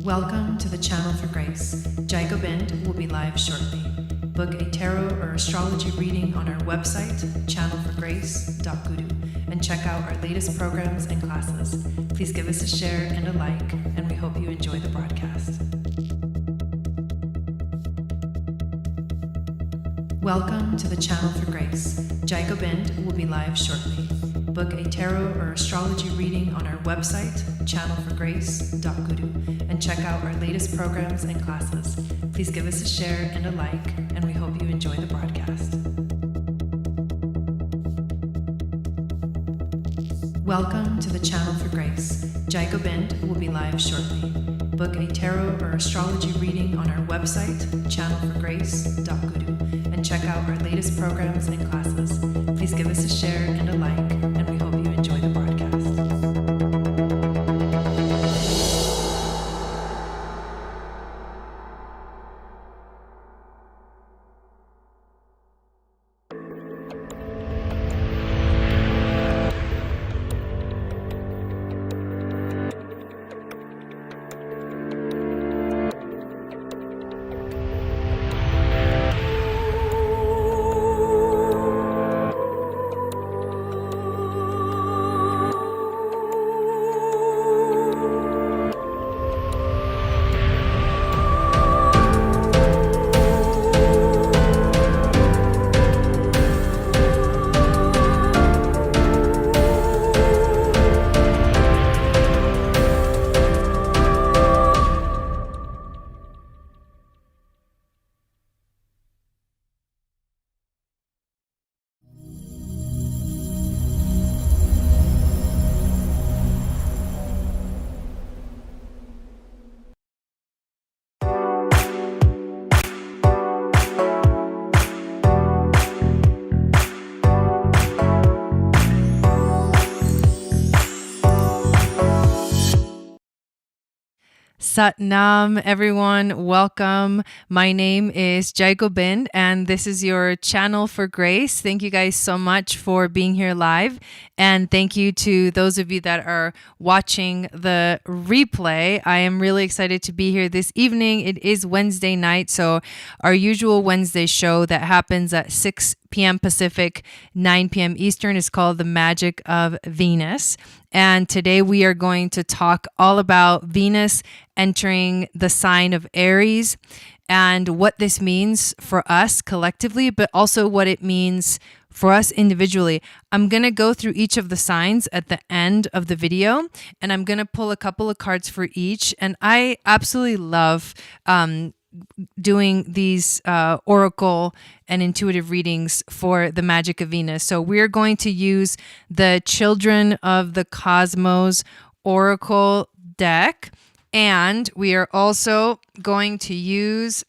Welcome to the Channel for Grace. Jacob End will be live shortly. Book a tarot or astrology reading on our website, channelforgrace.guru, and check out our latest programs and classes. Please give us a share and a like, and we hope you enjoy the broadcast. Welcome to the Channel for Grace. Jacob End will be live shortly. Book a tarot or astrology reading on our website, channelforgrace.guru, and check out our latest programs and classes. Please give us a share and a like, and we hope you enjoy the broadcast. Welcome to the Channel for Grace. Jacob End will be live shortly. Book a tarot or astrology reading on our website, channelforgrace.guru, and check out our latest programs and classes. Please give us a share and a like, and we hope you enjoy the broadcast. Satnam, everyone. Welcome. My name is Jacob End, and this is your Channel for Grace. Thank you guys so much for being here live. And thank you to those of you that are watching the replay. I am really excited to be here this evening. It is Wednesday night, so our usual Wednesday show that happens at 6 p.m. Pacific, 9 p.m. Eastern is called The Magic of Venus. And today we are going to talk all about Venus entering the sign of Aries and what this means for us collectively, but also what it means for us individually. I'm going to go through each of the signs at the end of the video, and I'm going to pull a couple of cards for each. And I absolutely love doing these oracle and intuitive readings for the magic of Venus. So we're going to use the Children of the Cosmos Oracle deck, and we are also going to use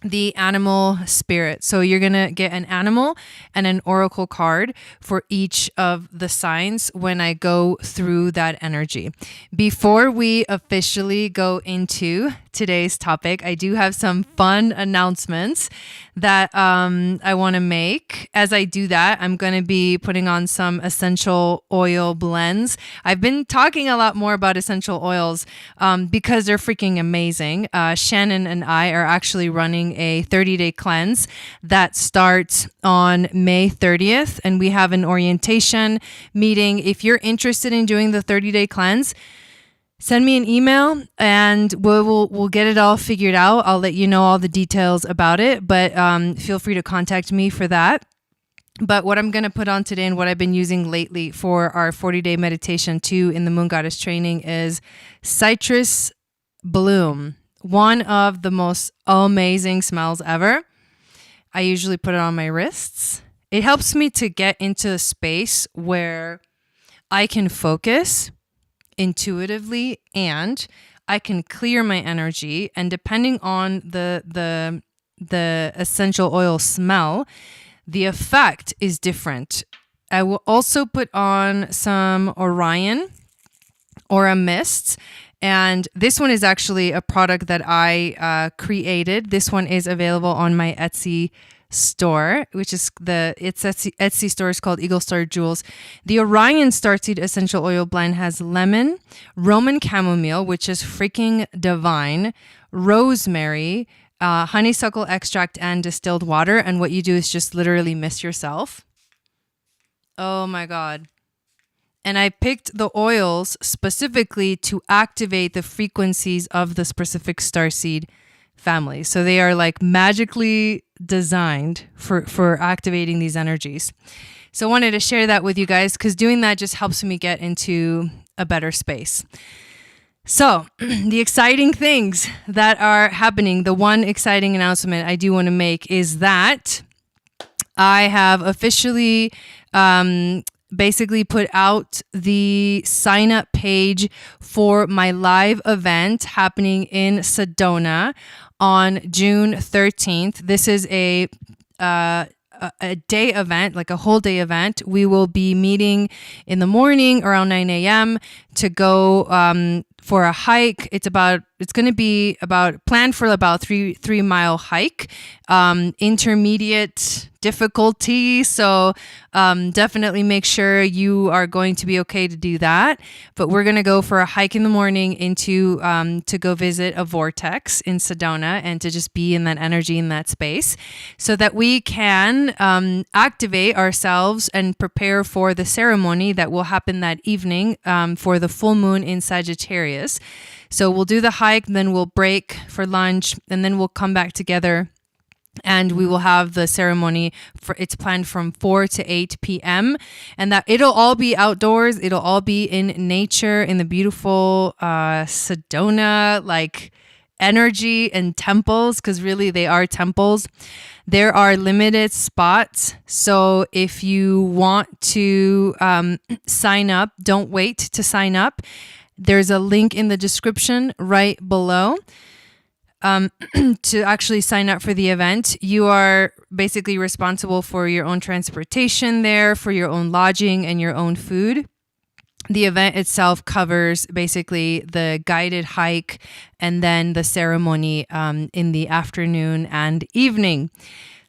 the animal spirit. So you're going to get an animal and an oracle card for each of the signs when I go through that energy. Before we officially go into today's topic, I do have some fun announcements that I want to make. As I do that, I'm going to be putting on some essential oil blends. I've been talking a lot more about essential oils because they're freaking amazing. Shannon and I are actually running a 30-day cleanse that starts on May 30th, and we have an orientation meeting. If you're interested in doing the 30-day cleanse, send me an email and we'll get it all figured out. I'll let you know all the details about it, but feel free to contact me for that. But what I'm going to put on today and what I've been using lately for our 40-day meditation too in the Moon Goddess training is citrus bloom. One of the most amazing smells ever. I usually put it on my wrists. It helps me to get into a space where I can focus intuitively and I can clear my energy. And depending on the essential oil smell, the effect is different. I will also put on some Orion Aura mists. And this one is actually a product that I created. This one is available on my Etsy store, which is its Etsy store is called Eagle Star Jewels. The Orion Starseed Essential Oil Blend has lemon, Roman chamomile, which is freaking divine, rosemary, honeysuckle extract, and distilled water. And what you do is just literally mist yourself. Oh my God. And I picked the oils specifically to activate the frequencies of the specific starseed family. So they are like magically designed for activating these energies. So I wanted to share that with you guys because doing that just helps me get into a better space. So the exciting things that are happening, the one exciting announcement I do want to make is that I have officially basically put out the sign up page for my live event happening in Sedona on June 13th. This is a day event, like a whole day event. We will be meeting in the morning around 9 a.m. to go for a hike. It's going to be planned for about 3-mile hike, intermediate difficulty. So definitely make sure you are going to be okay to do that. But we're going to go for a hike in the morning to go visit a vortex in Sedona and to just be in that energy, in that space, so that we can activate ourselves and prepare for the ceremony that will happen that evening for the full moon in Sagittarius. So we'll do the hike, then we'll break for lunch, and then we'll come back together. And we will have the ceremony it's planned from 4 to 8 p.m. and that it'll all be outdoors. It'll all be in nature, in the beautiful Sedona, like energy and temples, because really they are temples. There are limited spots. So if you want to sign up, don't wait to sign up. There's a link in the description right below. To actually sign up for the event. You are basically responsible for your own transportation there, for your own lodging and your own food. The event itself covers basically the guided hike and then the ceremony in the afternoon and evening.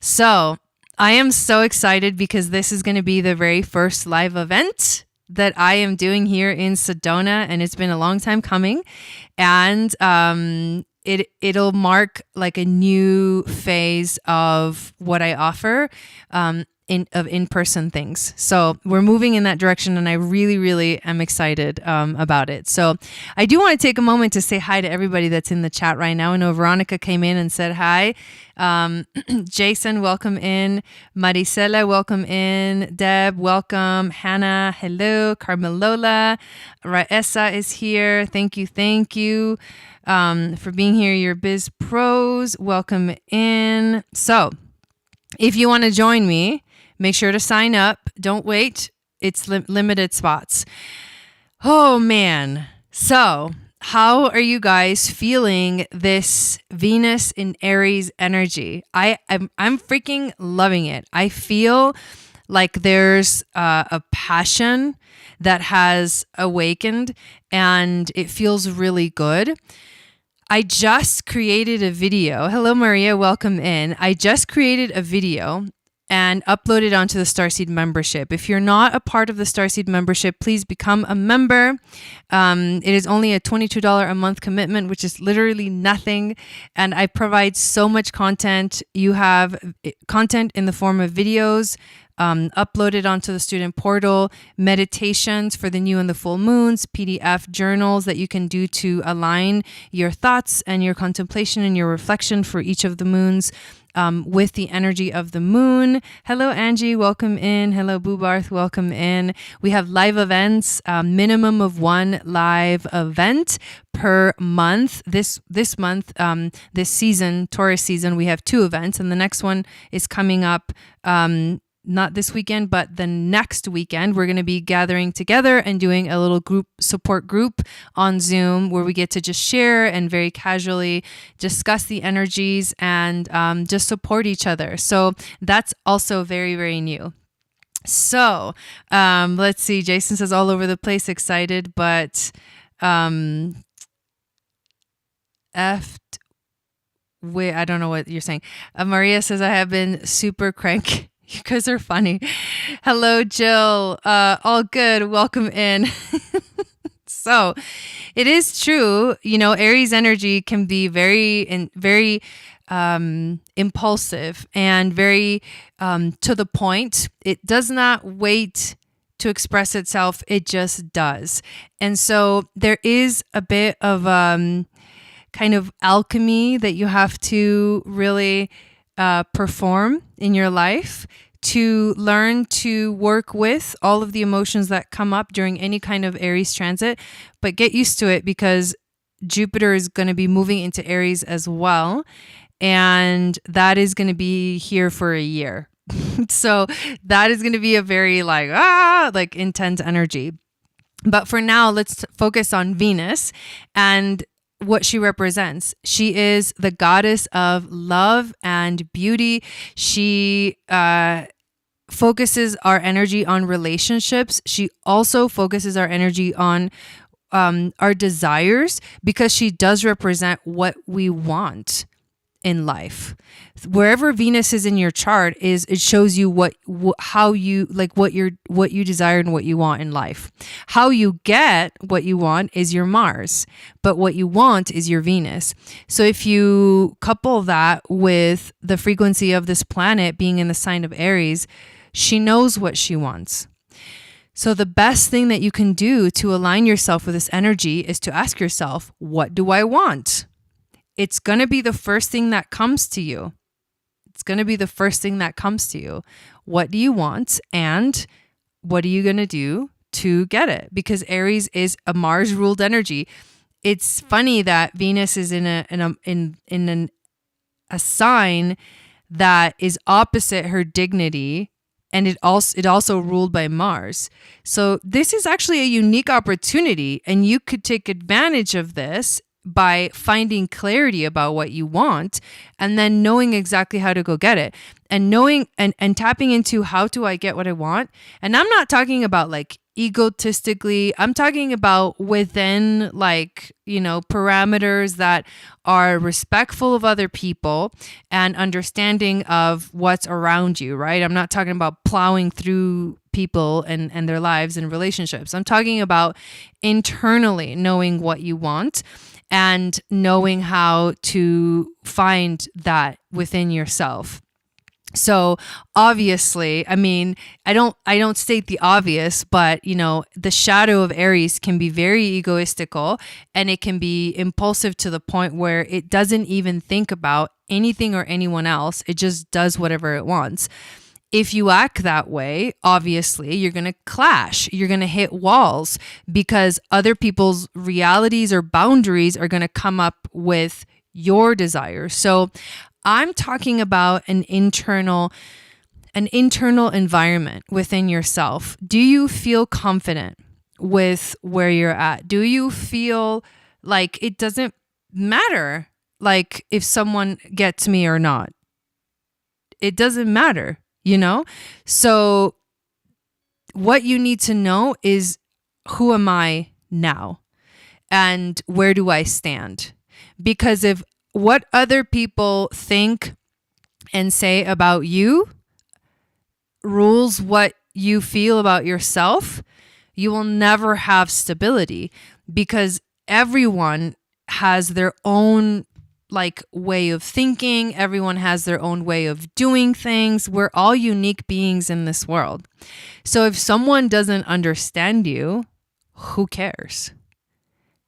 So I am so excited because this is going to be the very first live event that I am doing here in Sedona, and it's been a long time coming. And it'll mark like a new phase of what I offer of in-person things. So we're moving in that direction, and I really, really am excited about it. So I do want to take a moment to say hi to everybody that's in the chat right now. I know Veronica came in and said hi. Jason, welcome in. Maricela, welcome in. Deb, welcome. Hannah, hello. Carmelola, Raessa is here. Thank you. For being here. Your Biz Pros, welcome in. So if you want to join me, make sure to sign up. Don't wait. It's limited spots. Oh man. So how are you guys feeling this Venus in Aries energy? I'm freaking loving it. I feel like there's a passion that has awakened, and it feels really good. I just created a video. Hello, Maria. Welcome in. I just created a video and uploaded onto the Starseed membership. If you're not a part of the Starseed membership, please become a member. It is only a $22 a month commitment, which is literally nothing. And I provide so much content. You have content in the form of videos, uploaded onto the student portal, meditations for the new and the full moons, PDF journals that you can do to align your thoughts and your contemplation and your reflection for each of the moons with the energy of the moon. Hello, Angie. Welcome in. Hello, Boobarth. Welcome in. We have live events, minimum of one live event per month. This month, this season, Taurus season, we have 2 events, and the next one is coming up not this weekend, but the next weekend. We're going to be gathering together and doing a little support group on Zoom where we get to just share and very casually discuss the energies and just support each other. So that's also very, very new. So let's see. Jason says all over the place, excited, but effed Wait, I don't know what you're saying. Maria says, I have been super cranky. You guys are funny. Hello, Jill. All good. Welcome in. So it is true. Aries energy can be very impulsive and very to the point. It does not wait to express itself. It just does. And so there is a bit of kind of alchemy that you have to really perform in your life to learn to work with all of the emotions that come up during any kind of Aries transit. But get used to it, because Jupiter is going to be moving into Aries as well. And that is going to be here for a year. So that is going to be a very intense energy. But for now, let's focus on Venus and what she represents. She is the goddess of love and beauty. She focuses our energy on relationships. She also focuses our energy on our desires, because she does represent what we want in life. Wherever Venus is in your chart, it shows you what you desire and what you want in life. How you get what you want is your Mars, but what you want is your Venus. So if you couple that with the frequency of this planet being in the sign of Aries, she knows what she wants. So the best thing that you can do to align yourself with this energy is to ask yourself, what do I want? It's going to be the first thing that comes to you. It's going to be the first thing that comes to you. What do you want? And what are you going to do to get it? Because Aries is a Mars-ruled energy. It's funny that Venus is in a sign that is opposite her dignity, and it also ruled by Mars. So this is actually a unique opportunity, and you could take advantage of this by finding clarity about what you want, and then knowing exactly how to go get it, and knowing and tapping into, how do I get what I want? And I'm not talking about egotistically. I'm talking about within parameters that are respectful of other people and understanding of what's around you, right? I'm not talking about plowing through people and their lives and relationships. I'm talking about internally knowing what you want and knowing how to find that within yourself. So obviously, I don't state the obvious, but the shadow of Aries can be very egoistical, and it can be impulsive to the point where it doesn't even think about anything or anyone else. It just does whatever it wants. If you act that way, obviously, you're going to clash. You're going to hit walls, because other people's realities or boundaries are going to come up with your desires. So I'm talking about an internal environment within yourself. Do you feel confident with where you're at? Do you feel like it doesn't matter, if someone gets me or not? It doesn't matter. So what you need to know is, who am I now? And where do I stand? Because if what other people think and say about you rules what you feel about yourself, you will never have stability, because everyone has their own way of thinking. Everyone has their own way of doing things. We're all unique beings in this world. So if someone doesn't understand you, who cares?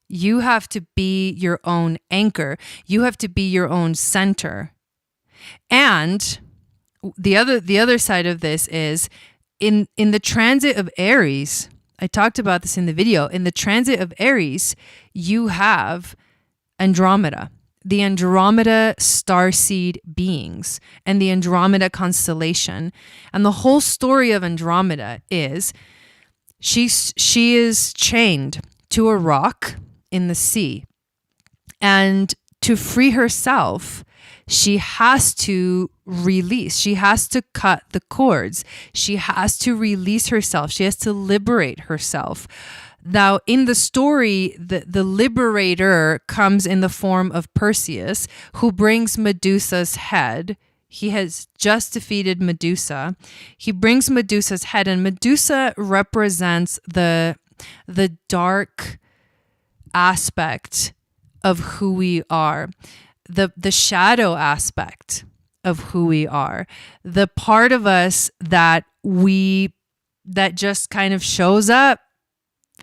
You have to be your own anchor. You have to be your own center. And the other side of this is in the transit of Aries. I talked about this in the video. In the transit of Aries, you have Andromeda, the Andromeda starseed beings, and the Andromeda constellation. And the whole story of Andromeda is she is chained to a rock in the sea. And to free herself, she has to release. She has to cut the cords. She has to release herself. She has to liberate herself. Now, in the story, the liberator comes in the form of Perseus, who brings Medusa's head. He has just defeated Medusa. He brings Medusa's head, and Medusa represents the dark aspect of who we are, the shadow aspect of who we are, the part of us that just kind of shows up,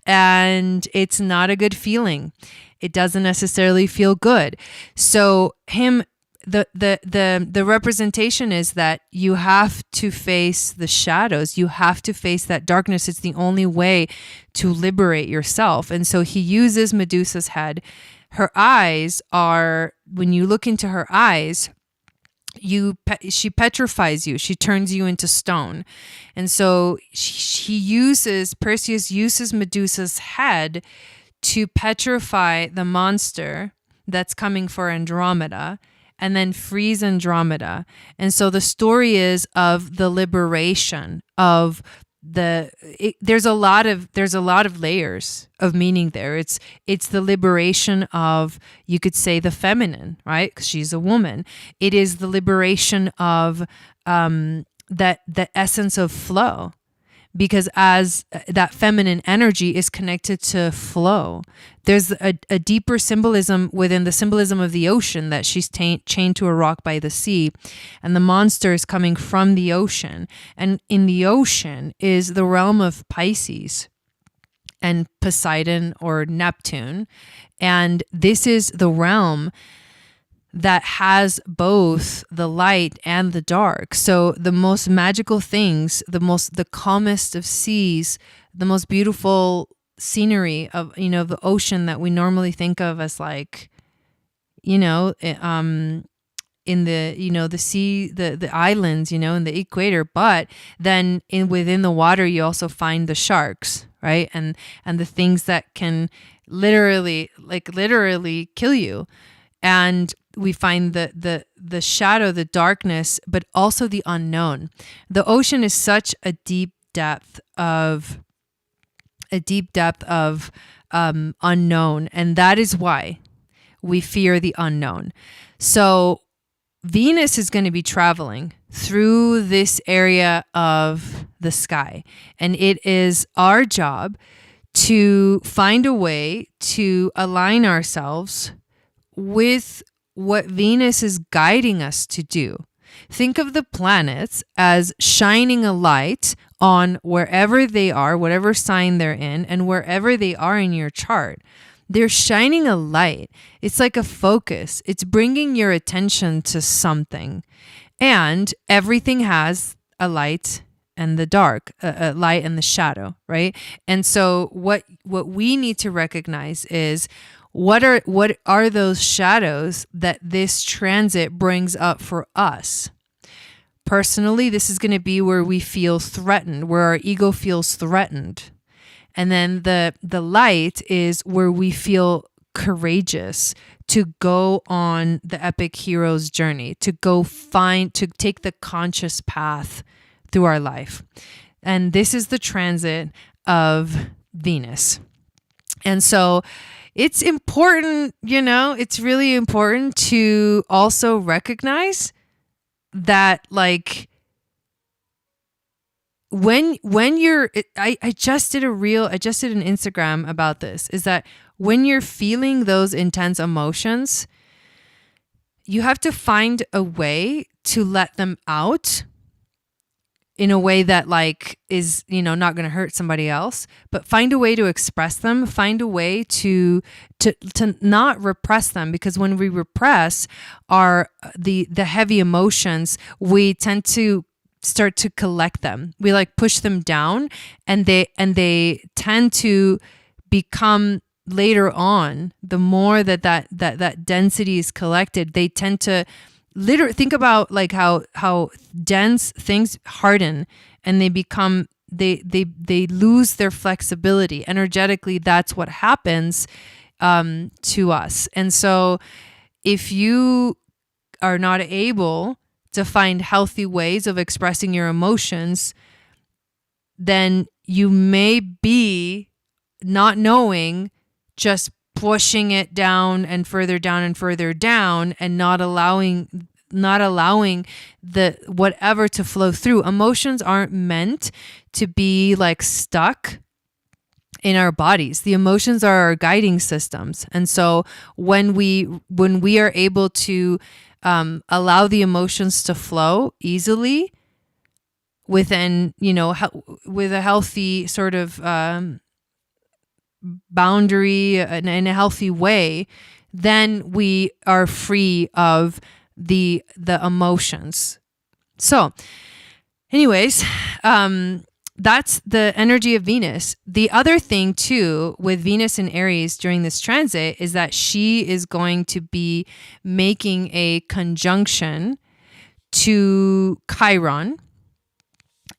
and it's not a good feeling. It doesn't necessarily feel good. So the representation is that you have to face the shadows. You have to face that darkness. It's the only way to liberate yourself. And so he uses Medusa's head. Her eyes are, when you look into her eyes, she petrifies you. She turns you into stone. And so Perseus uses Medusa's head to petrify the monster that's coming for Andromeda, and then frees Andromeda. And so the story is of the liberation of there's a lot of layers of meaning there. It's the liberation of, you could say, the feminine, right? 'Cause she's a woman. It is the liberation of the essence of flow, because as that feminine energy is connected to flow, there's a deeper symbolism within the symbolism of the ocean, that she's chained to a rock by the sea, and the monster is coming from the ocean. And in the ocean is the realm of Pisces and Poseidon or Neptune. And this is the realm that has both the light and the dark. So the most magical things, the calmest of seas, the most beautiful scenery of, the ocean that we normally think of as like, in the, the sea, the islands, in the equator, but then within the water, you also find the sharks, right? And the things that can literally kill you. And we find the shadow, the darkness, but also the unknown. The ocean is such a deep depth of unknown, and that is why we fear the unknown. So Venus is going to be traveling through this area of the sky, and it is our job to find a way to align ourselves with what Venus is guiding us to do. Think of the planets as shining a light on wherever they are, whatever sign they're in, and wherever they are in your chart. They're shining a light. It's like a focus. It's bringing your attention to something. And everything has a light and the dark, a light and the shadow, right? And so what we need to recognize is, what are those shadows that this transit brings up for us? Personally, this is going to be where we feel threatened, where our ego feels threatened. And then the light is where we feel courageous to go on the epic hero's journey, to take the conscious path through our life. And this is the transit of Venus. And so it's important, it's really important to also recognize that, like, when you're, I just did an Instagram about this, is that when you're feeling those intense emotions, you have to find a way to let them out in a way that, like, is, not going to hurt somebody else, but find a way to express them, find a way to not repress them, because when we repress the heavy emotions, we tend to start to collect them. We like push them down, and they tend to become, later on, the more that density is collected, they tend to literally, think about like how dense things harden, and they become, they lose their flexibility energetically. That's what happens to us. And so if you are not able to find healthy ways of expressing your emotions, then you may be not knowing, just pushing it down and further down and further down, and not allowing the whatever to flow through. Emotions aren't meant to be like stuck in our bodies. The emotions are our guiding systems. And so when we are able to allow the emotions to flow easily within, with a healthy sort of boundary in a healthy way, then we are free of the emotions. So anyways, that's the energy of Venus. The other thing too with Venus in Aries during this transit is that she is going to be making a conjunction to Chiron.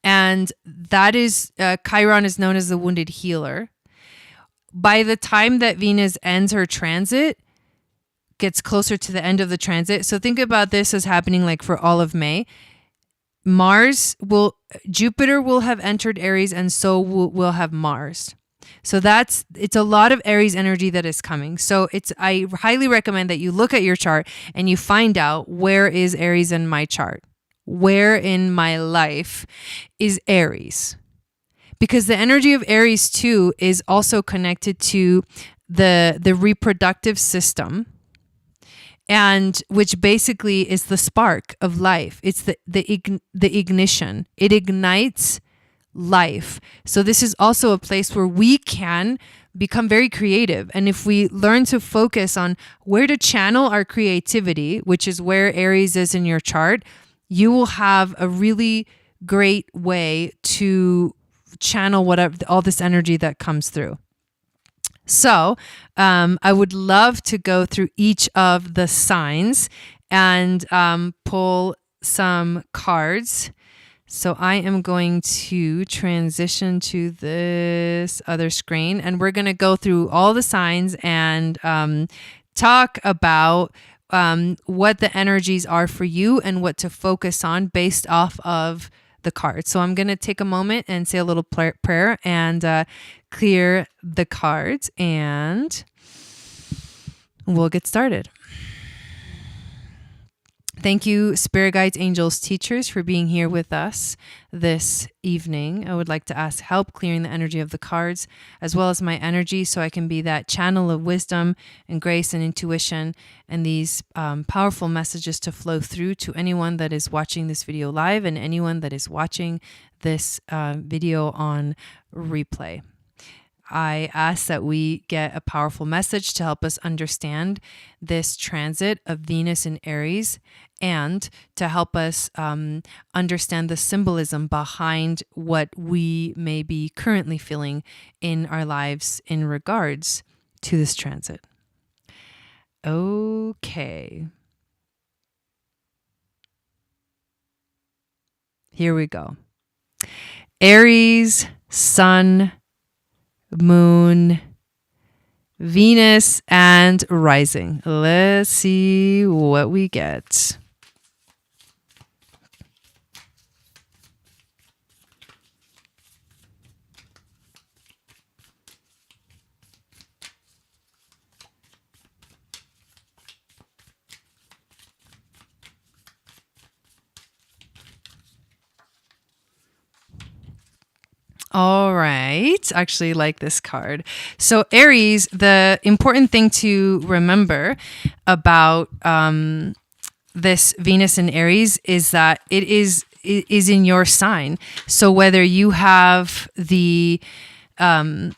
And that is, Chiron is known as the wounded healer. By the time that Venus ends her transit, gets closer to the end of the transit. So think about this as happening like for all of May. Jupiter will have entered Aries, and so will have Mars. So it's a lot of Aries energy that is coming. So I highly recommend that you look at your chart and you find out, where is Aries in my chart? Where in my life is Aries? Because the energy of Aries too is also connected to the reproductive system, and which basically is the spark of life. It's the ignition. It ignites life. So this is also a place where we can become very creative. And if we learn to focus on where to channel our creativity, which is where Aries is in your chart, you will have a really great way to channel whatever all this energy that comes through. So I would love to go through each of the signs and pull some cards. So I am going to transition to this other screen, and we're going to go through all the signs and talk about what the energies are for you and what to focus on based off of the cards. So I'm going to take a moment and say a little prayer and clear the cards, and we'll get started. Thank you, spirit guides, angels, teachers, for being here with us this evening. I would like to ask help clearing the energy of the cards as well as my energy, so I can be that channel of wisdom and grace and intuition, and these powerful messages to flow through to anyone that is watching this video live and anyone that is watching this video on replay. I ask that we get a powerful message to help us understand this transit of Venus in Aries, and to help us understand the symbolism behind what we may be currently feeling in our lives in regards to this transit. Okay. Here we go. Aries, Sun, Moon, Venus, and Rising. Let's see what we get. All right. Actually like this card. So Aries, the important thing to remember about this Venus in Aries is that it is in your sign. So whether you have the sun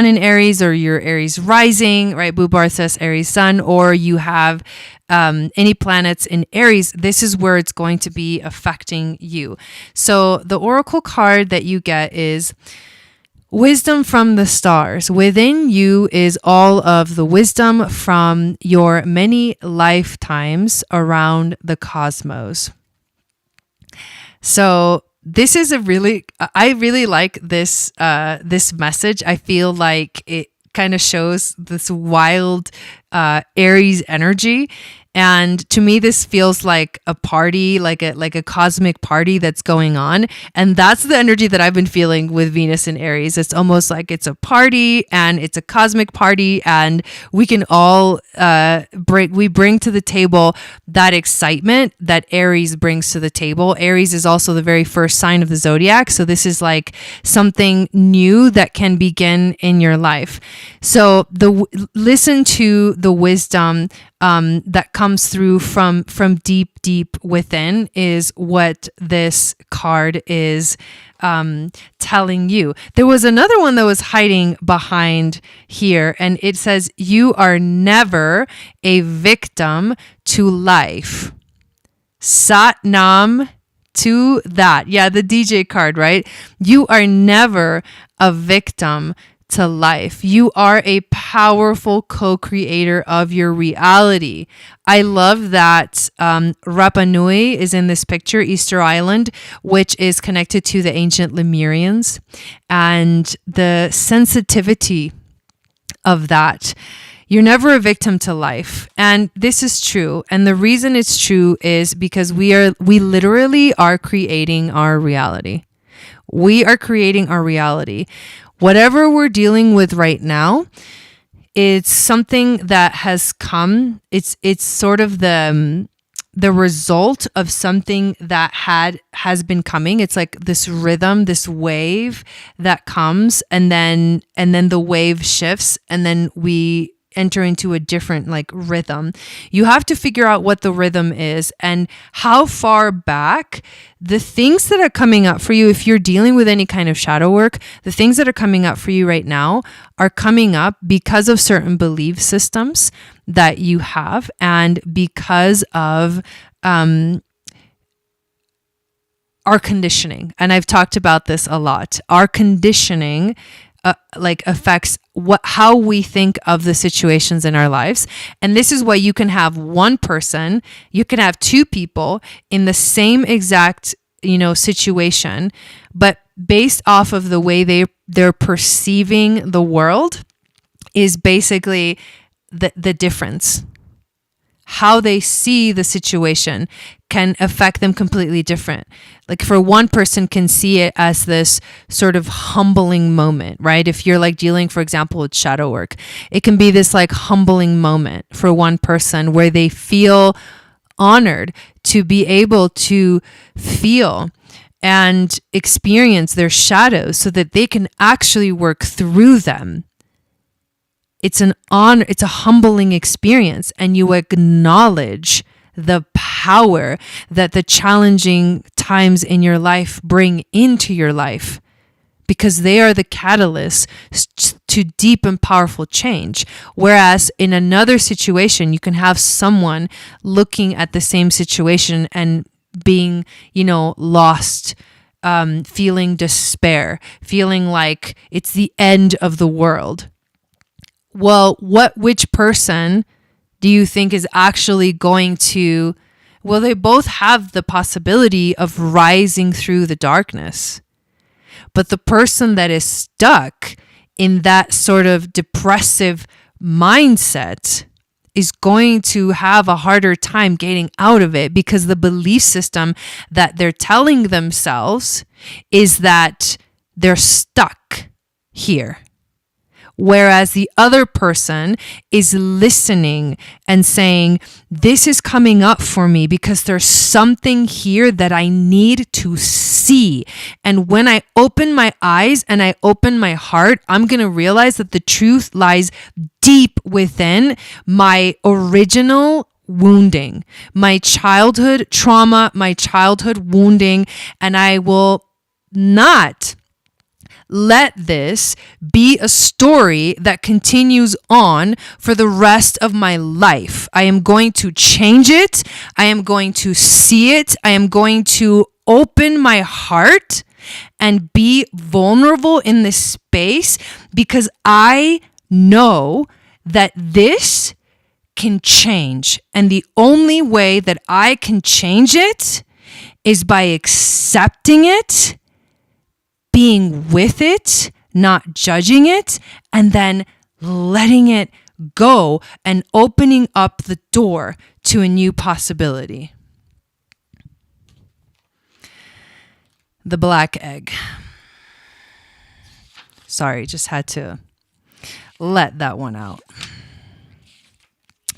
in Aries, or your Aries rising, right? Bubar says Aries sun, or you have any planets in Aries, this is where it's going to be affecting you. So the oracle card that you get is wisdom from the stars. Within you is all of the wisdom from your many lifetimes around the cosmos. So this is I really like this message. I feel like it kind of shows this wild Aries energy. And to me, this feels like a party, like a cosmic party that's going on. And that's the energy that I've been feeling with Venus in Aries. It's almost like it's a party and it's a cosmic party, and we can all bring to the table that excitement that Aries brings to the table. Aries is also the very first sign of the zodiac. So this is like something new that can begin in your life. So listen to the wisdom that comes through from deep within is what this card is telling you. There was another one that was hiding behind here, and it says, you are never a victim to life. Sat Nam to that. Yeah, the DJ card, right? You are never a victim to life. You are a powerful co-creator of your reality. I love that Rapa Nui is in this picture, Easter Island, which is connected to the ancient Lemurians, and the sensitivity of that. You're never a victim to life. And this is true. And the reason it's true is because we literally are creating our reality. We are creating our reality. Whatever we're dealing with right now, it's something that has come. It's sort of the result of something that has been coming. It's like this rhythm, this wave that comes, and then the wave shifts, and then we enter into a different like rhythm. You have to figure out what the rhythm is and how far back the things that are coming up for you. If you're dealing with any kind of shadow work, the things that are coming up for you right now are coming up because of certain belief systems that you have, and because of our conditioning. And I've talked about this a lot. Our conditioning affects how we think of the situations in our lives. And this is why you can have one person, you can have two people in the same exact, situation, but based off of the way they're perceiving the world is basically the difference. How they see the situation can affect them completely different. Like for one person can see it as this sort of humbling moment, right? If you're like dealing, for example, with shadow work, it can be this like humbling moment for one person where they feel honored to be able to feel and experience their shadows so that they can actually work through them. It's an honor, it's a humbling experience, and you acknowledge the power that the challenging times in your life bring into your life, because they are the catalyst to deep and powerful change. Whereas in another situation, you can have someone looking at the same situation and being, lost, feeling despair, feeling like it's the end of the world. Well, which person do you think is actually going to, they both have the possibility of rising through the darkness. But the person that is stuck in that sort of depressive mindset is going to have a harder time getting out of it, because the belief system that they're telling themselves is that they're stuck here. Whereas the other person is listening and saying, this is coming up for me because there's something here that I need to see. And when I open my eyes and I open my heart, I'm going to realize that the truth lies deep within my original wounding, my childhood trauma, my childhood wounding, and I will not let this be a story that continues on for the rest of my life. I am going to change it. I am going to see it. I am going to open my heart and be vulnerable in this space, because I know that this can change. And the only way that I can change it is by accepting it, being with it, not judging it, and then letting it go and opening up the door to a new possibility. The black egg. Sorry, just had to let that one out.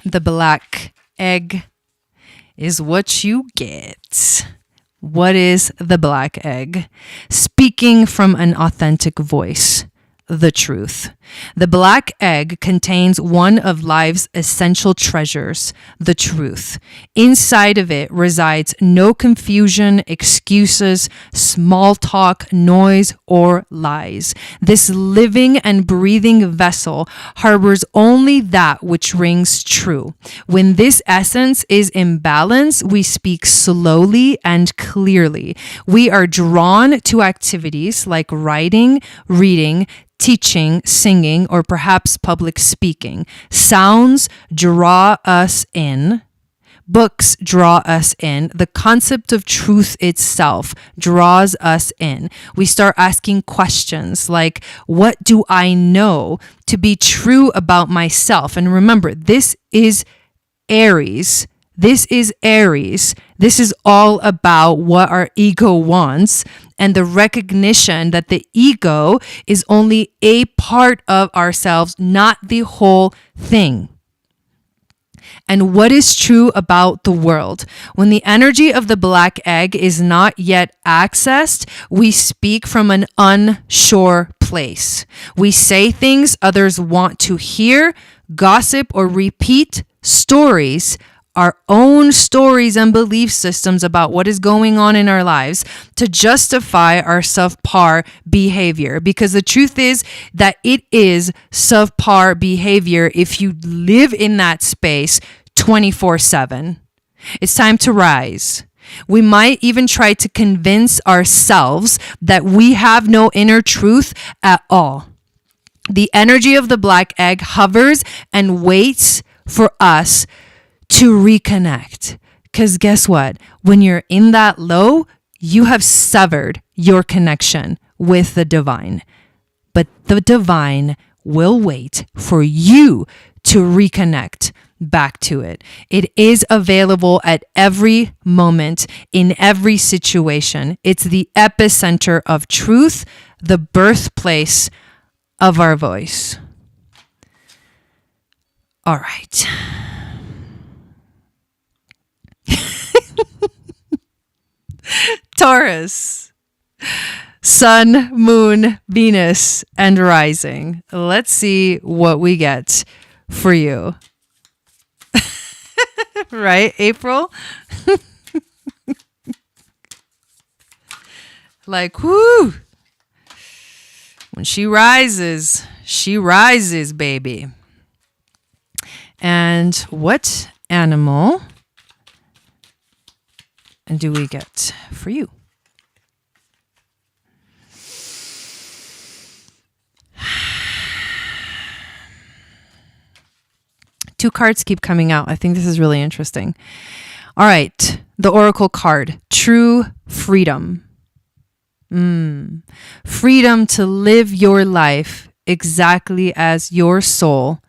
The black egg is what you get. What is the black egg? Speaking from an authentic voice. The truth. The black egg contains one of life's essential treasures, the truth. Inside of it resides no confusion, excuses, small talk, noise, or lies. This living and breathing vessel harbors only that which rings true. When this essence is in balance, we speak slowly and clearly. We are drawn to activities like writing, reading, teaching, singing, or perhaps public speaking. Sounds draw us in. Books draw us in. The concept of truth itself draws us in. We start asking questions like, what do I know to be true about myself? And remember, this is Aries. This is Aries. This is all about what our ego wants and the recognition that the ego is only a part of ourselves, not the whole thing. And what is true about the world? When the energy of the black egg is not yet accessed, we speak from an unsure place. We say things others want to hear, gossip, or repeat stories, our own stories and belief systems about what is going on in our lives to justify our subpar behavior. Because the truth is that it is subpar behavior if you live in that space 24/7. It's time to rise. We might even try to convince ourselves that we have no inner truth at all. The energy of the black egg hovers and waits for us to reconnect. Because guess what? When you're in that low, you have severed your connection with the divine. But the divine will wait for you to reconnect back to it. It is available at every moment, in every situation. It's the epicenter of truth, the birthplace of our voice. All right. Taurus, Sun, Moon, Venus, and Rising. Let's see what we get for you. Right, April? Like, whoo! When she rises, baby. And what animal do we get for you? Two cards keep coming out. I think this is really interesting. All right. The Oracle card. True freedom. Freedom to live your life exactly as your soul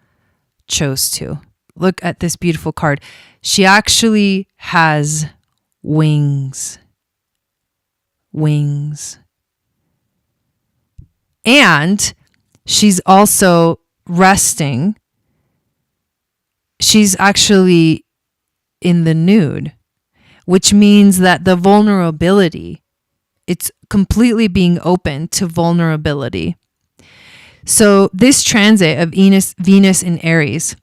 chose to. Look at this beautiful card. She actually has wings. And she's also resting. She's actually in the nude, which means that the vulnerability, it's completely being open to vulnerability. So this transit of Venus in Aries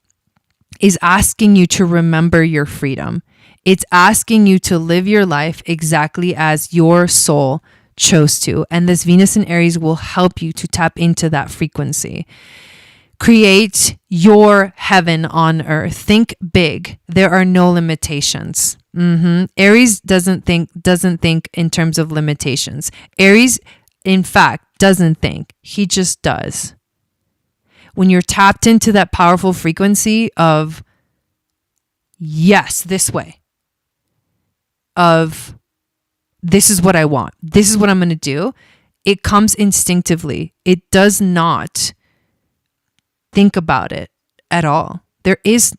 is asking you to remember your freedom. It's asking you to live your life exactly as your soul chose to. And this Venus in Aries will help you to tap into that frequency. Create your heaven on earth. Think big. There are no limitations. Aries doesn't think in terms of limitations. Aries, in fact, doesn't think. He just does. When you're tapped into that powerful frequency of yes, this way, of this is what I want, this is what I'm going to do, it comes instinctively. It does not think about it at all. There is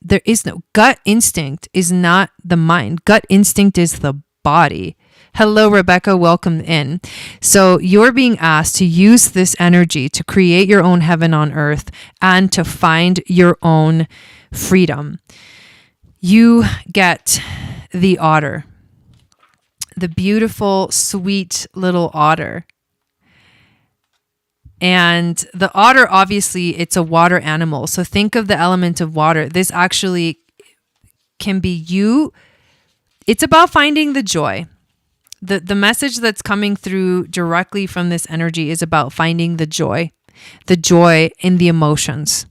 no gut instinct is not the mind. Gut instinct is the body. Hello, Rebecca. Welcome in. So you're being asked to use this energy to create your own heaven on earth and to find your own freedom. You get the otter, the beautiful, sweet little otter. And the otter, obviously, it's a water animal. So think of the element of water. This actually can be you. It's about finding the joy. The message that's coming through directly from this energy is about finding the joy in the emotions.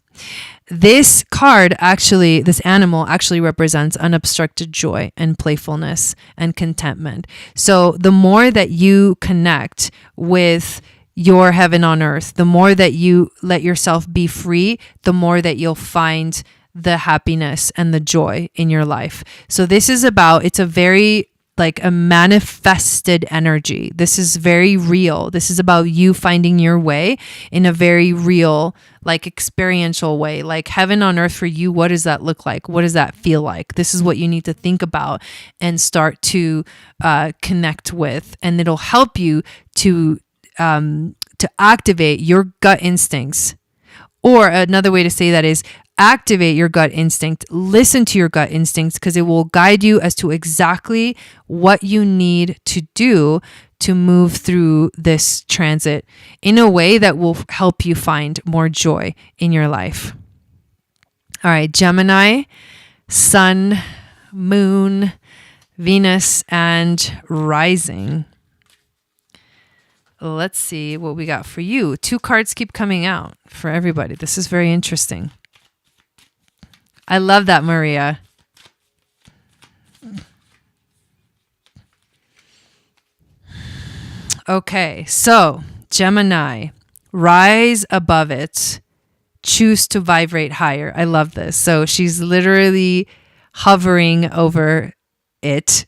This card actually, this animal actually represents unobstructed joy and playfulness and contentment. So the more that you connect with your heaven on earth, the more that you let yourself be free, the more that you'll find the happiness and the joy in your life. So this is about, it's a very like a manifested energy. This is very real. This is about you finding your way in a very real, like experiential way. Like heaven on earth for you, what does that look like? What does that feel like? This is what you need to think about and start to connect with. And it'll help you to activate your gut instincts. Or another way to say that is activate your gut instinct. Listen to your gut instincts because it will guide you as to exactly what you need to do to move through this transit in a way that will help you find more joy in your life. All right, Gemini, Sun, Moon, Venus, and Rising. Let's see what we got for you. 2 cards keep coming out for everybody. This is very interesting. I love that, Maria. Okay, so Gemini, rise above it, choose to vibrate higher. I love this. So she's literally hovering over it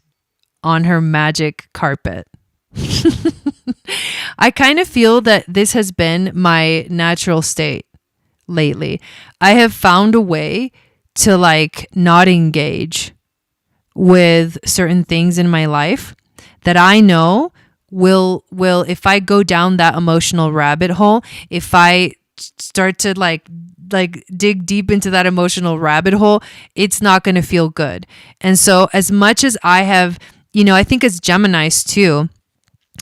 on her magic carpet. I kind of feel that this has been my natural state lately. I have found a way to like not engage with certain things in my life that I know will if I go down that emotional rabbit hole, if I start to like dig deep into that emotional rabbit hole, it's not going to feel good. And so as much as I have, I think as Geminis too,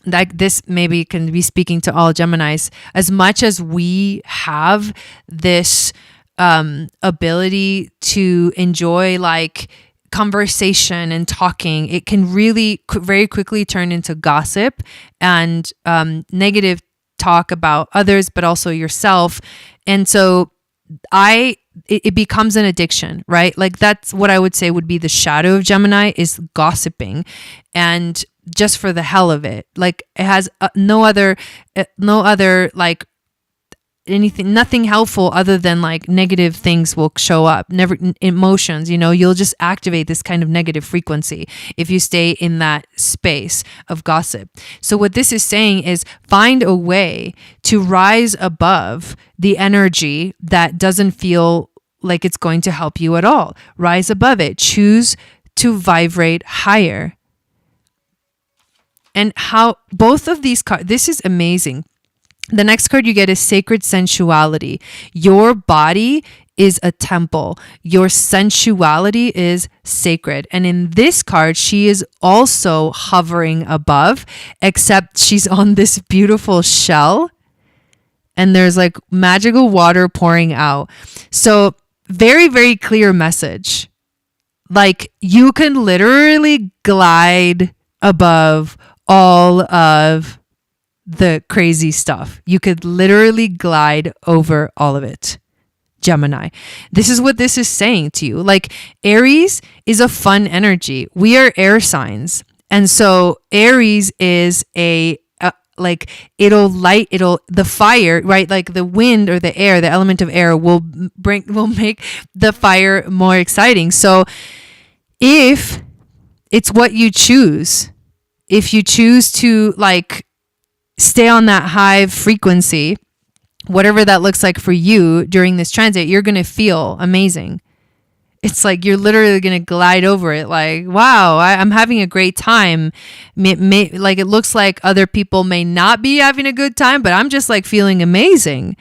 like this maybe can be speaking to all Geminis, as much as we have this ability to enjoy like conversation and talking, it can really very quickly turn into gossip and negative talk about others, but also yourself. And so it becomes an addiction, right? Like that's what I would say would be the shadow of Gemini, is gossiping, and just for the hell of it. Like it has no other like anything, nothing helpful other than like negative things will show up, never emotions, you'll just activate this kind of negative frequency if you stay in that space of gossip. So what this is saying is find a way to rise above the energy that doesn't feel like it's going to help you at all. Rise above it. Choose to vibrate higher. And how both of these cards, this is amazing. The next card you get is Sacred Sensuality. Your body is a temple. Your sensuality is sacred. And in this card, she is also hovering above, except she's on this beautiful shell and there's like magical water pouring out. So very, very clear message. Like you can literally glide above all of the crazy stuff. You could literally glide over all of it. Gemini. This is what this is saying to you. Like Aries is a fun energy. We are air signs. And so Aries is like the fire, right? Like the wind or the air, the element of air will make the fire more exciting. So if it's what you choose, if you choose to like stay on that high frequency, whatever that looks like for you during this transit, you're going to feel amazing. It's like you're literally going to glide over it. Like, wow, I'm having a great time. Like it looks like other people may not be having a good time, but I'm just like feeling amazing.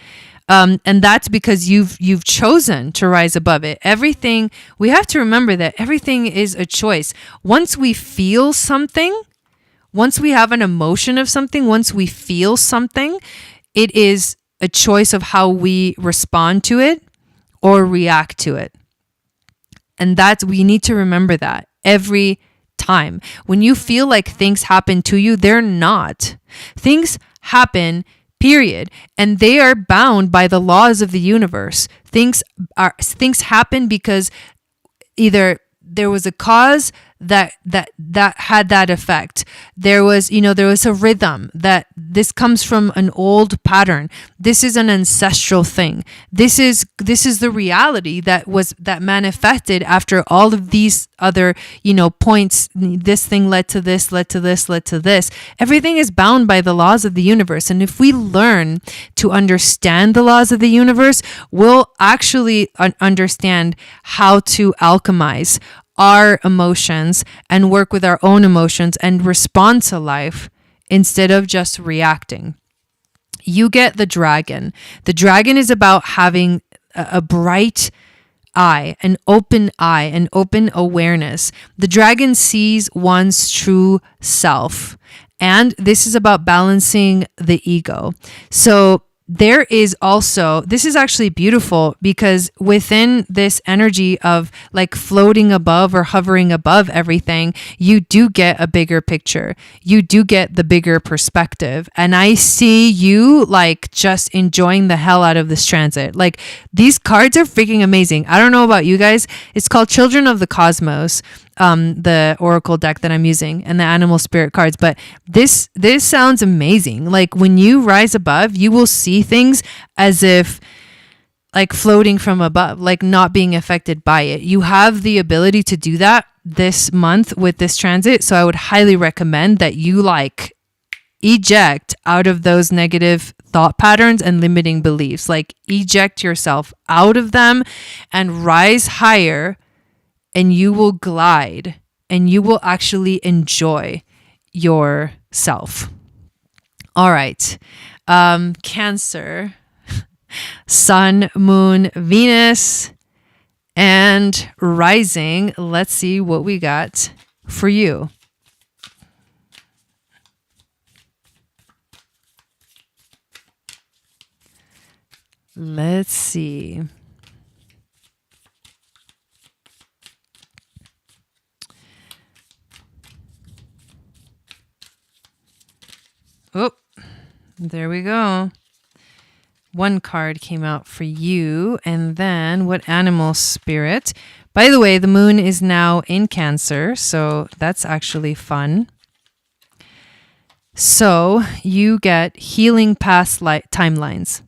And that's because you've chosen to rise above it. Everything, we have to remember that everything is a choice. Once we feel something, once we have an emotion of something, once we feel something, it is a choice of how we respond to it or react to it. And we need to remember that every time. When you feel like things happen to you, they're not. Things happen, period. And they are bound by the laws of the universe. Things happen because either there was a cause that had that effect. There was a rhythm that this comes from an old pattern. This is an ancestral thing. This is the reality that manifested after all of these other, points. This thing led to this, led to this, led to this. Everything is bound by the laws of the universe. And if we learn to understand the laws of the universe, we'll actually understand how to alchemize our emotions and work with our own emotions and respond to life instead of just reacting. You get the dragon. The dragon is about having a bright eye, an open awareness. The dragon sees one's true self. And this is about balancing the ego. So there is also, this is actually beautiful because within this energy of like floating above or hovering above everything, you do get a bigger picture. You do get the bigger perspective. And I see you like just enjoying the hell out of this transit. Like these cards are freaking amazing. I don't know about you guys. It's called Children of the Cosmos. The oracle deck that I'm using and the animal spirit cards, but this sounds amazing. Like when you rise above, you will see things as if like floating from above, like not being affected by it. You have the ability to do that this month with this transit. So I would highly recommend that you like eject out of those negative thought patterns and limiting beliefs, like eject yourself out of them and rise higher. And you will glide and you will actually enjoy yourself. All right. Cancer, Sun, Moon, Venus, and rising. Let's see what we got for you. Let's see. Oh, there we go. One card came out for you. And then what animal spirit? By the way, the moon is now in Cancer, so that's actually fun. So you get healing past timelines.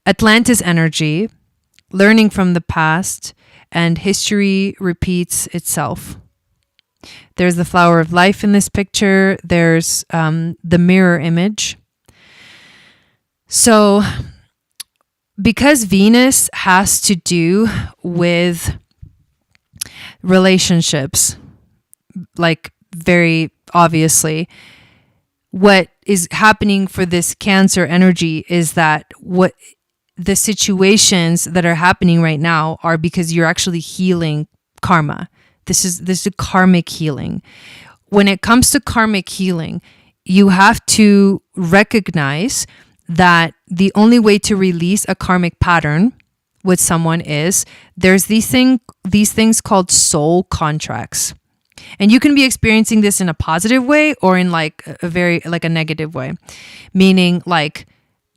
Atlantis energy, learning from the past, and history repeats itself. There's the flower of life in this picture. There's the mirror image. So because Venus has to do with relationships, like very obviously, what is happening for this Cancer energy is that what the situations that are happening right now are because you're actually healing karma. This is a karmic healing. When it comes to karmic healing, you have to recognize that the only way to release a karmic pattern with someone is there's these things called soul contracts. And you can be experiencing this in a positive way or in like a negative way, meaning like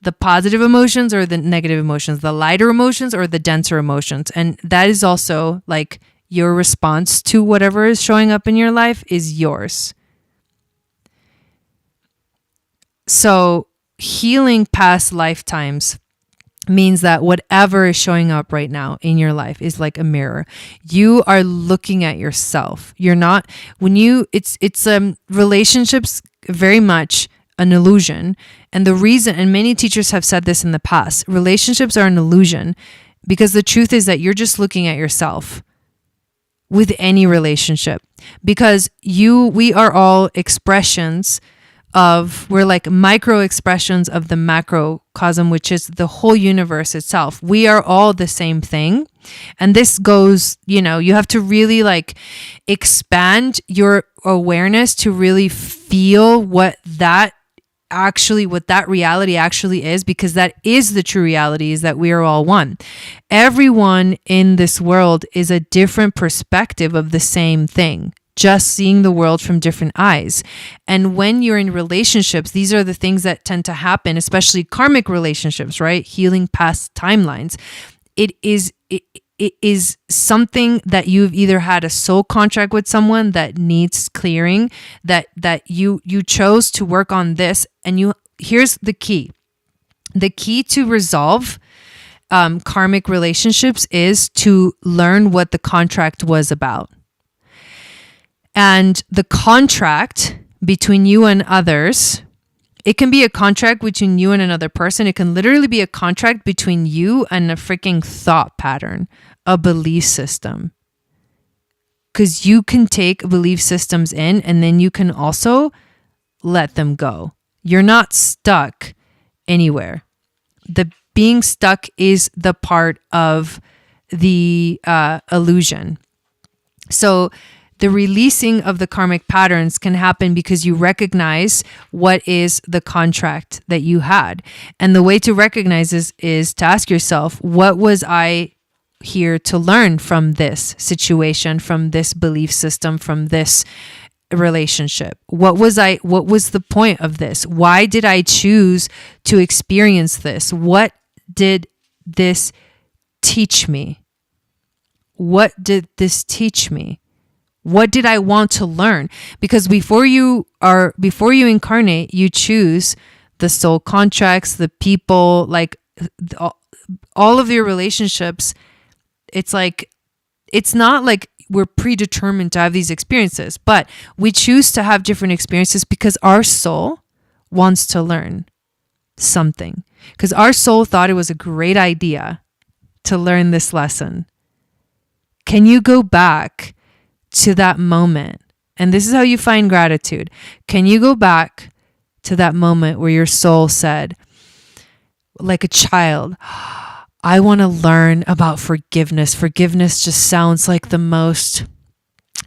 the positive emotions or the negative emotions, the lighter emotions or the denser emotions. And that is also like your response to whatever is showing up in your life is yours. So healing past lifetimes means that whatever is showing up right now in your life is like a mirror. You are looking at yourself. You're not, it's relationships very much an illusion. And the reason, and many teachers have said this in the past, relationships are an illusion, Because the truth is that you're just looking at yourself with any relationship, because we are all expressions of, we're like micro expressions of the macrocosm, which is the whole universe itself. We are all the same thing. And this goes, you have to really like expand your awareness to really feel what that reality actually is, because that is the true reality, is that we are all one. Everyone in this world is a different perspective of the same thing, just seeing the world from different eyes. And when you're in relationships, these are the things that tend to happen, especially karmic relationships, right? Healing past timelines. It is something that you've either had a soul contract with someone that needs clearing, that you chose to work on this. And here's the key. The key to resolve karmic relationships is to learn what the contract was about. And the contract between you and others, it can be a contract between you and another person. It can literally be a contract between you and a freaking thought pattern, a belief system. Because you can take belief systems in and then you can also let them go. You're not stuck anywhere. The being stuck is the part of the illusion. So the releasing of the karmic patterns can happen because you recognize what is the contract that you had. And the way to recognize this is to ask yourself, what was I here to learn from this situation, from this belief system, from this relationship? What was the point of this? Why did I choose to experience this? What did this teach me? What did this teach me? What did I want to learn? Because before you incarnate, you choose the soul contracts, the people, like all of your relationships. It's not like we're predetermined to have these experiences, but we choose to have different experiences because our soul wants to learn something. Because our soul thought it was a great idea to learn this lesson. Can you go back to that moment? And this is how you find gratitude. Can you go back to that moment where your soul said, like a child, I want to learn about forgiveness. Forgiveness just sounds like the most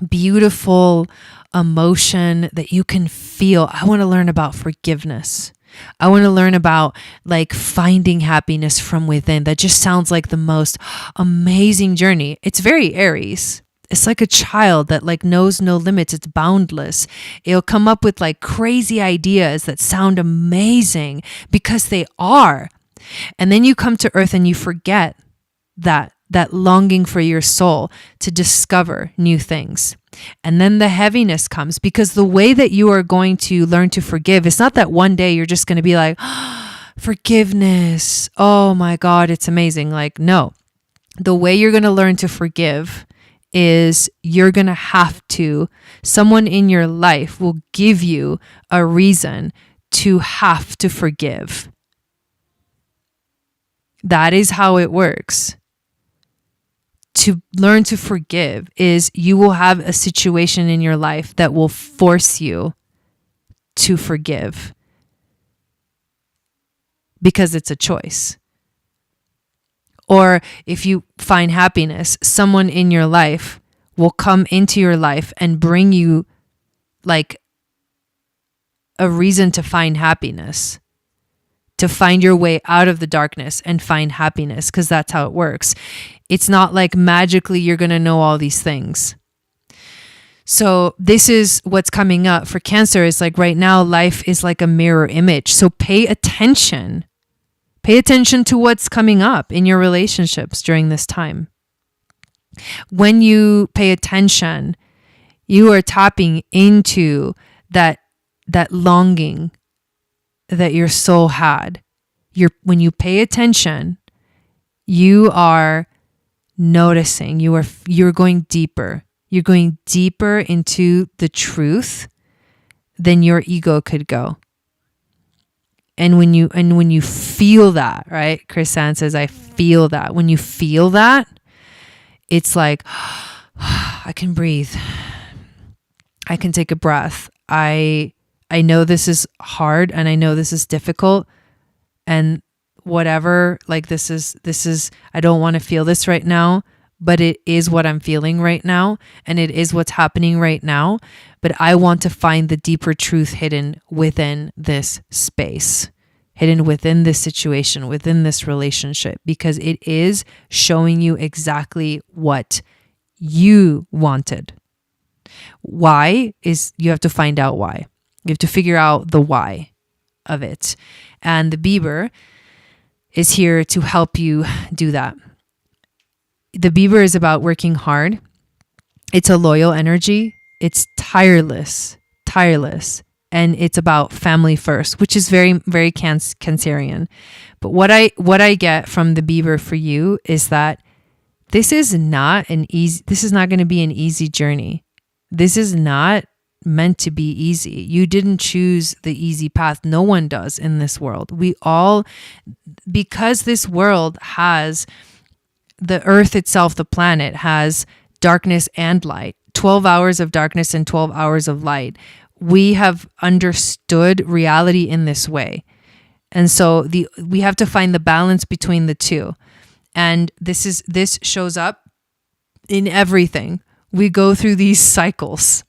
beautiful emotion that you can feel. I want to learn about forgiveness. I want to learn about like finding happiness from within. That just sounds like the most amazing journey. It's very Aries. It's like a child that like knows no limits. It's boundless. It'll come up with like crazy ideas that sound amazing because they are. And then you come to earth and you forget that longing for your soul to discover new things. And then the heaviness comes because the way that you are going to learn to forgive, it's not that one day you're just going to be like, forgiveness. Oh my God, it's amazing. Like, no, the way you're going to learn to forgive is you're going to have to, someone in your life will give you a reason to have to forgive. That is how it works. To learn to forgive is you will have a situation in your life that will force you to forgive because it's a choice. Or if you find happiness, someone in your life will come into your life and bring you like a reason to find happiness, to find your way out of the darkness and find happiness, because that's how it works. It's not like magically you're going to know all these things. So this is what's coming up for Cancer. Is like right now, life is like a mirror image. So pay attention. Pay attention to what's coming up in your relationships during this time. When you pay attention, you are tapping into that longing that your soul had. When you pay attention, you are noticing. You're going deeper. You're going deeper into the truth than your ego could go. And when you feel that, right? Chris Sand says, I feel that. When you feel that, it's like, I can breathe. I can take a breath. I know this is hard and I know this is difficult and whatever, like this is, I don't want to feel this right now, but it is what I'm feeling right now. And it is what's happening right now. But I want to find the deeper truth hidden within this space, hidden within this situation, within this relationship, because it is showing you exactly what you wanted. Why is, you have to find out why. You have to figure out the why of it. And the Beaver is here to help you do that. The Beaver is about working hard. It's a loyal energy. It's tireless. And it's about family first, which is very, very Cancerian. But what I get from the Beaver for you is that this is not going to be an easy journey. This is not meant to be easy. You didn't choose the easy path. No one does in this world. We all, because this world has, the earth itself, the planet has darkness and light, 12 hours of darkness and 12 hours of light. We have understood reality in this way. And so we have to find the balance between the two. And this shows up in everything. We go through these cycles,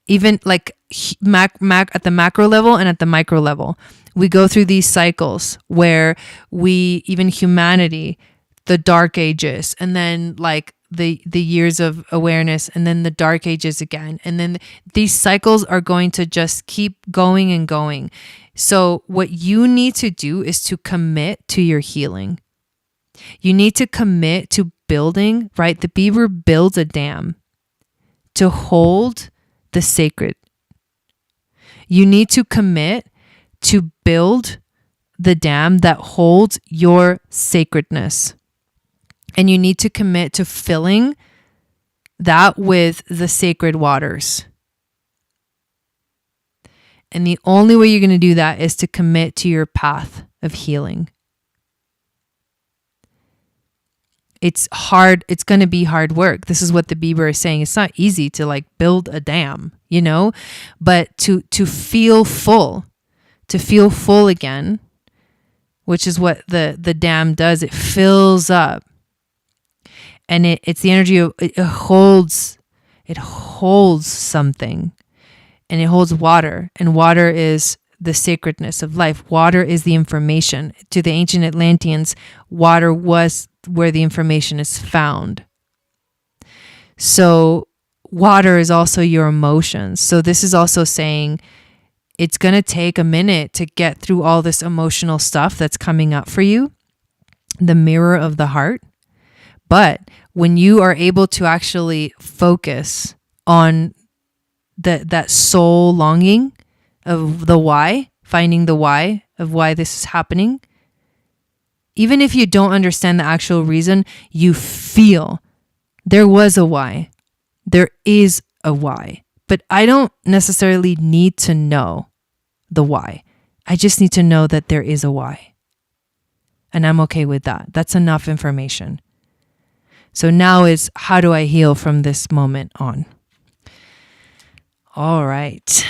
even like at the macro level and at the micro level. We go through these cycles where even humanity, the dark ages, and then like the years of awareness, and then the dark ages again. And then these cycles are going to just keep going and going. So what you need to do is to commit to your healing. You need to commit to building, right? The Beaver builds a dam to hold the sacred. You need to commit to build the dam that holds your sacredness. And you need to commit to filling that with the sacred waters. And the only way you're going to do that is to commit to your path of healing. It's hard. It's going to be hard work. This is what the Beaver is saying. It's not easy to like build a dam, but to feel full again, which is what the dam does. It fills up, and it's the energy of, it holds something, and it holds water, and water is the sacredness of life. Water is the information. To the ancient Atlanteans, water was where the information is found. So water is also your emotions. So this is also saying it's going to take a minute to get through all this emotional stuff that's coming up for you, the mirror of the heart. But when you are able to actually focus on that soul longing of the why, finding the why of why this is happening, even if you don't understand the actual reason, you feel there was a why. There is a why. But I don't necessarily need to know the why. I just need to know that there is a why. And I'm okay with that. That's enough information. So now is, how do I heal from this moment on? All right.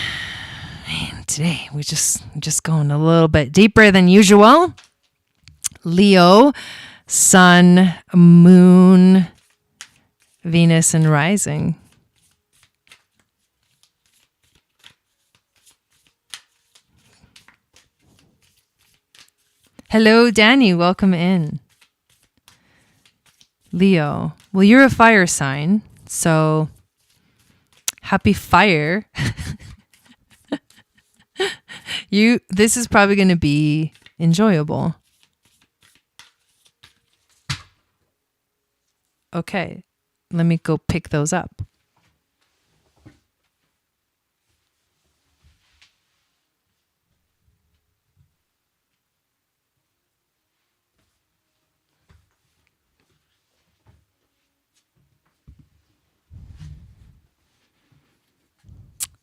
Man, today we're just going a little bit deeper than usual. Leo, Sun, Moon, Venus, and Rising. Hello, Danny. Welcome in. Leo. Well, you're a fire sign, so happy fire. This is probably going to be enjoyable. Okay, let me go pick those up.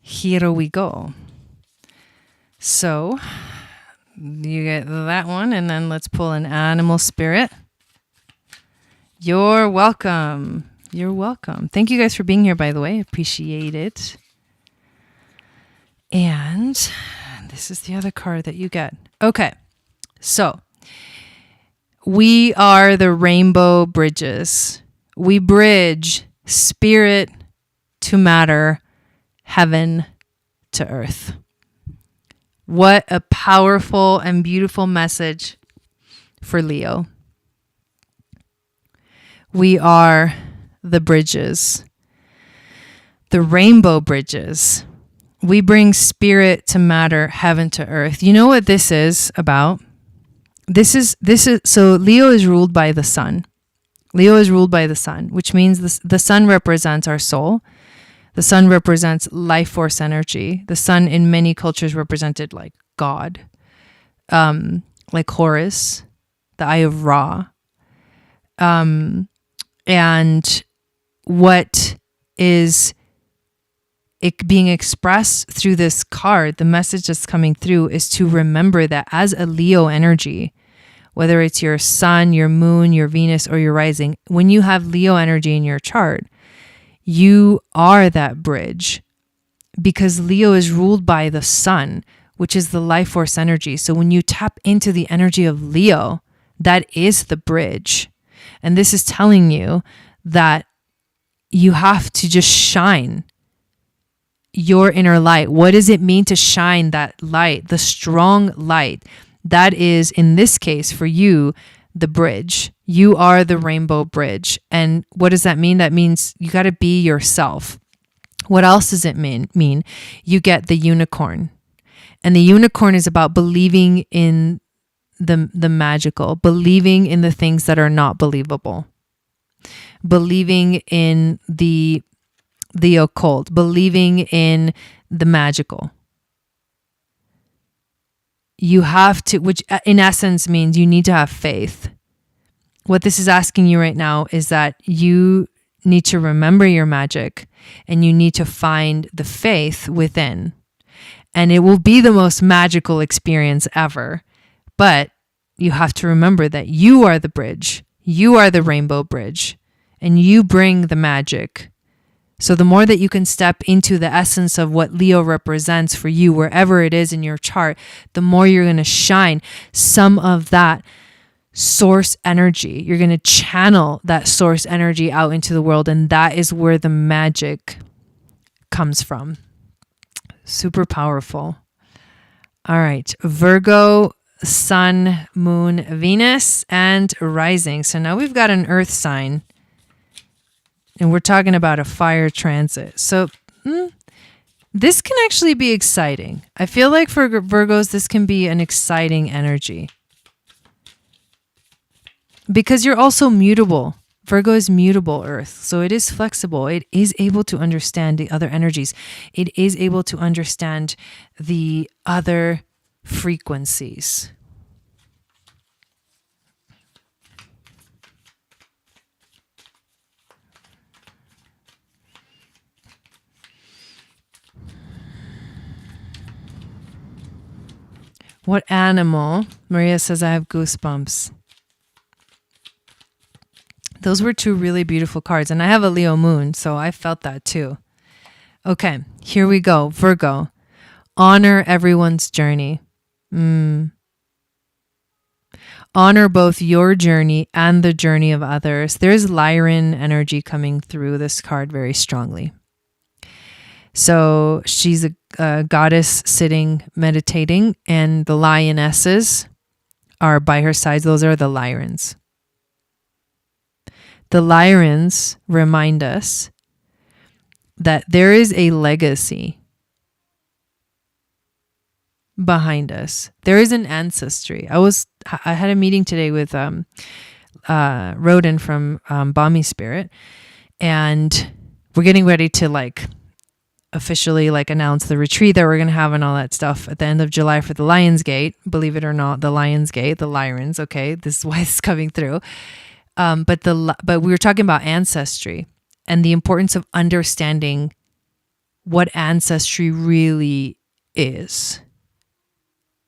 Here we go. So You get that one, and then let's pull an animal spirit. You're welcome. You're welcome. Thank you guys for being here, by the way. Appreciate it. And this is the other card that you get. Okay. So we are the rainbow bridges. We bridge spirit to matter, heaven to earth. What a powerful and beautiful message for Leo. We are the bridges, the rainbow bridges. We bring spirit to matter, heaven to earth. You know what this is about? So Leo is ruled by the sun. Leo is ruled by the sun, which means the sun represents our soul. The sun represents life force energy. The sun in many cultures represented like God, like Horus, the eye of Ra. And what is it being expressed through this card, the message that's coming through is to remember that as a Leo energy, whether it's your sun, your moon, your Venus, or your rising, when you have Leo energy in your chart, you are that bridge because Leo is ruled by the sun, which is the life force energy. So when you tap into the energy of Leo, that is the bridge. And this is telling you that you have to just shine your inner light. What does it mean to shine that light, the strong light? That is, in this case, for you, the bridge. You are the rainbow bridge. And what does that mean? That means you got to be yourself. What else does it mean? You get the unicorn. And the unicorn is about believing in the magical, believing in the things that are not believable, believing in the occult, believing in the magical. You have to, which in essence means you need to have faith. What this is asking you right now is that you need to remember your magic and you need to find the faith within. And it will be the most magical experience ever. But you have to remember that you are the bridge. You are the rainbow bridge. And you bring the magic. So the more that you can step into the essence of what Leo represents for you, wherever it is in your chart, the more you're going to shine some of that source energy. You're going to channel that source energy out into the world. And that is where the magic comes from. Super powerful. All right. Virgo, Sun, Moon, Venus, and Rising. So now we've got an earth sign. And we're talking about a fire transit. So this can actually be exciting. I feel like for Virgos, this can be an exciting energy. Because you're also mutable. Virgo is mutable earth. So it is flexible. It is able to understand the other energies. It is able to understand the other frequencies. What animal? Maria says, I have goosebumps. Those were two really beautiful cards. And I have a Leo moon, so I felt that too. Okay, here we go. Virgo. Honor everyone's journey. Honor both your journey and the journey of others. There's Lyran energy coming through this card very strongly. So she's a goddess sitting, meditating, and the lionesses are by her side. Those are the Lyrans. The Lyrans remind us that there is a legacy behind us. There is an ancestry. I had a meeting today with Rodin from Balmy Spirit, and we're getting ready to officially announce the retreat that we're going to have and all that stuff at the end of July for the Lion's Gate. Believe it or not, the Lion's Gate, the Lyrans. Okay, this is why it's coming through. But we were talking about ancestry and the importance of understanding what ancestry really is.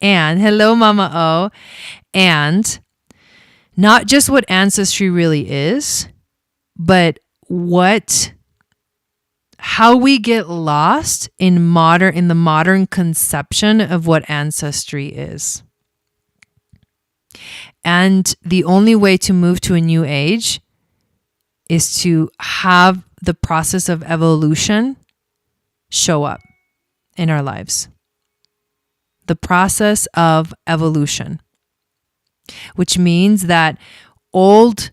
And hello, Mama O. And not just what ancestry really is, but how we get lost in the modern conception of what ancestry is. And the only way to move to a new age is to have the process of evolution show up in our lives. The process of evolution, which means that old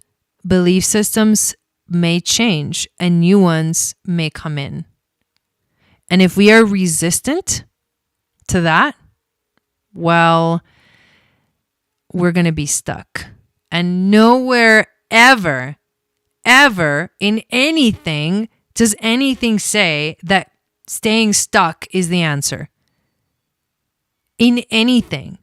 belief systems may change and new ones may come in. And if we are resistant to that, well, we're going to be stuck. And nowhere ever in anything does anything say that staying stuck is the answer. In anything.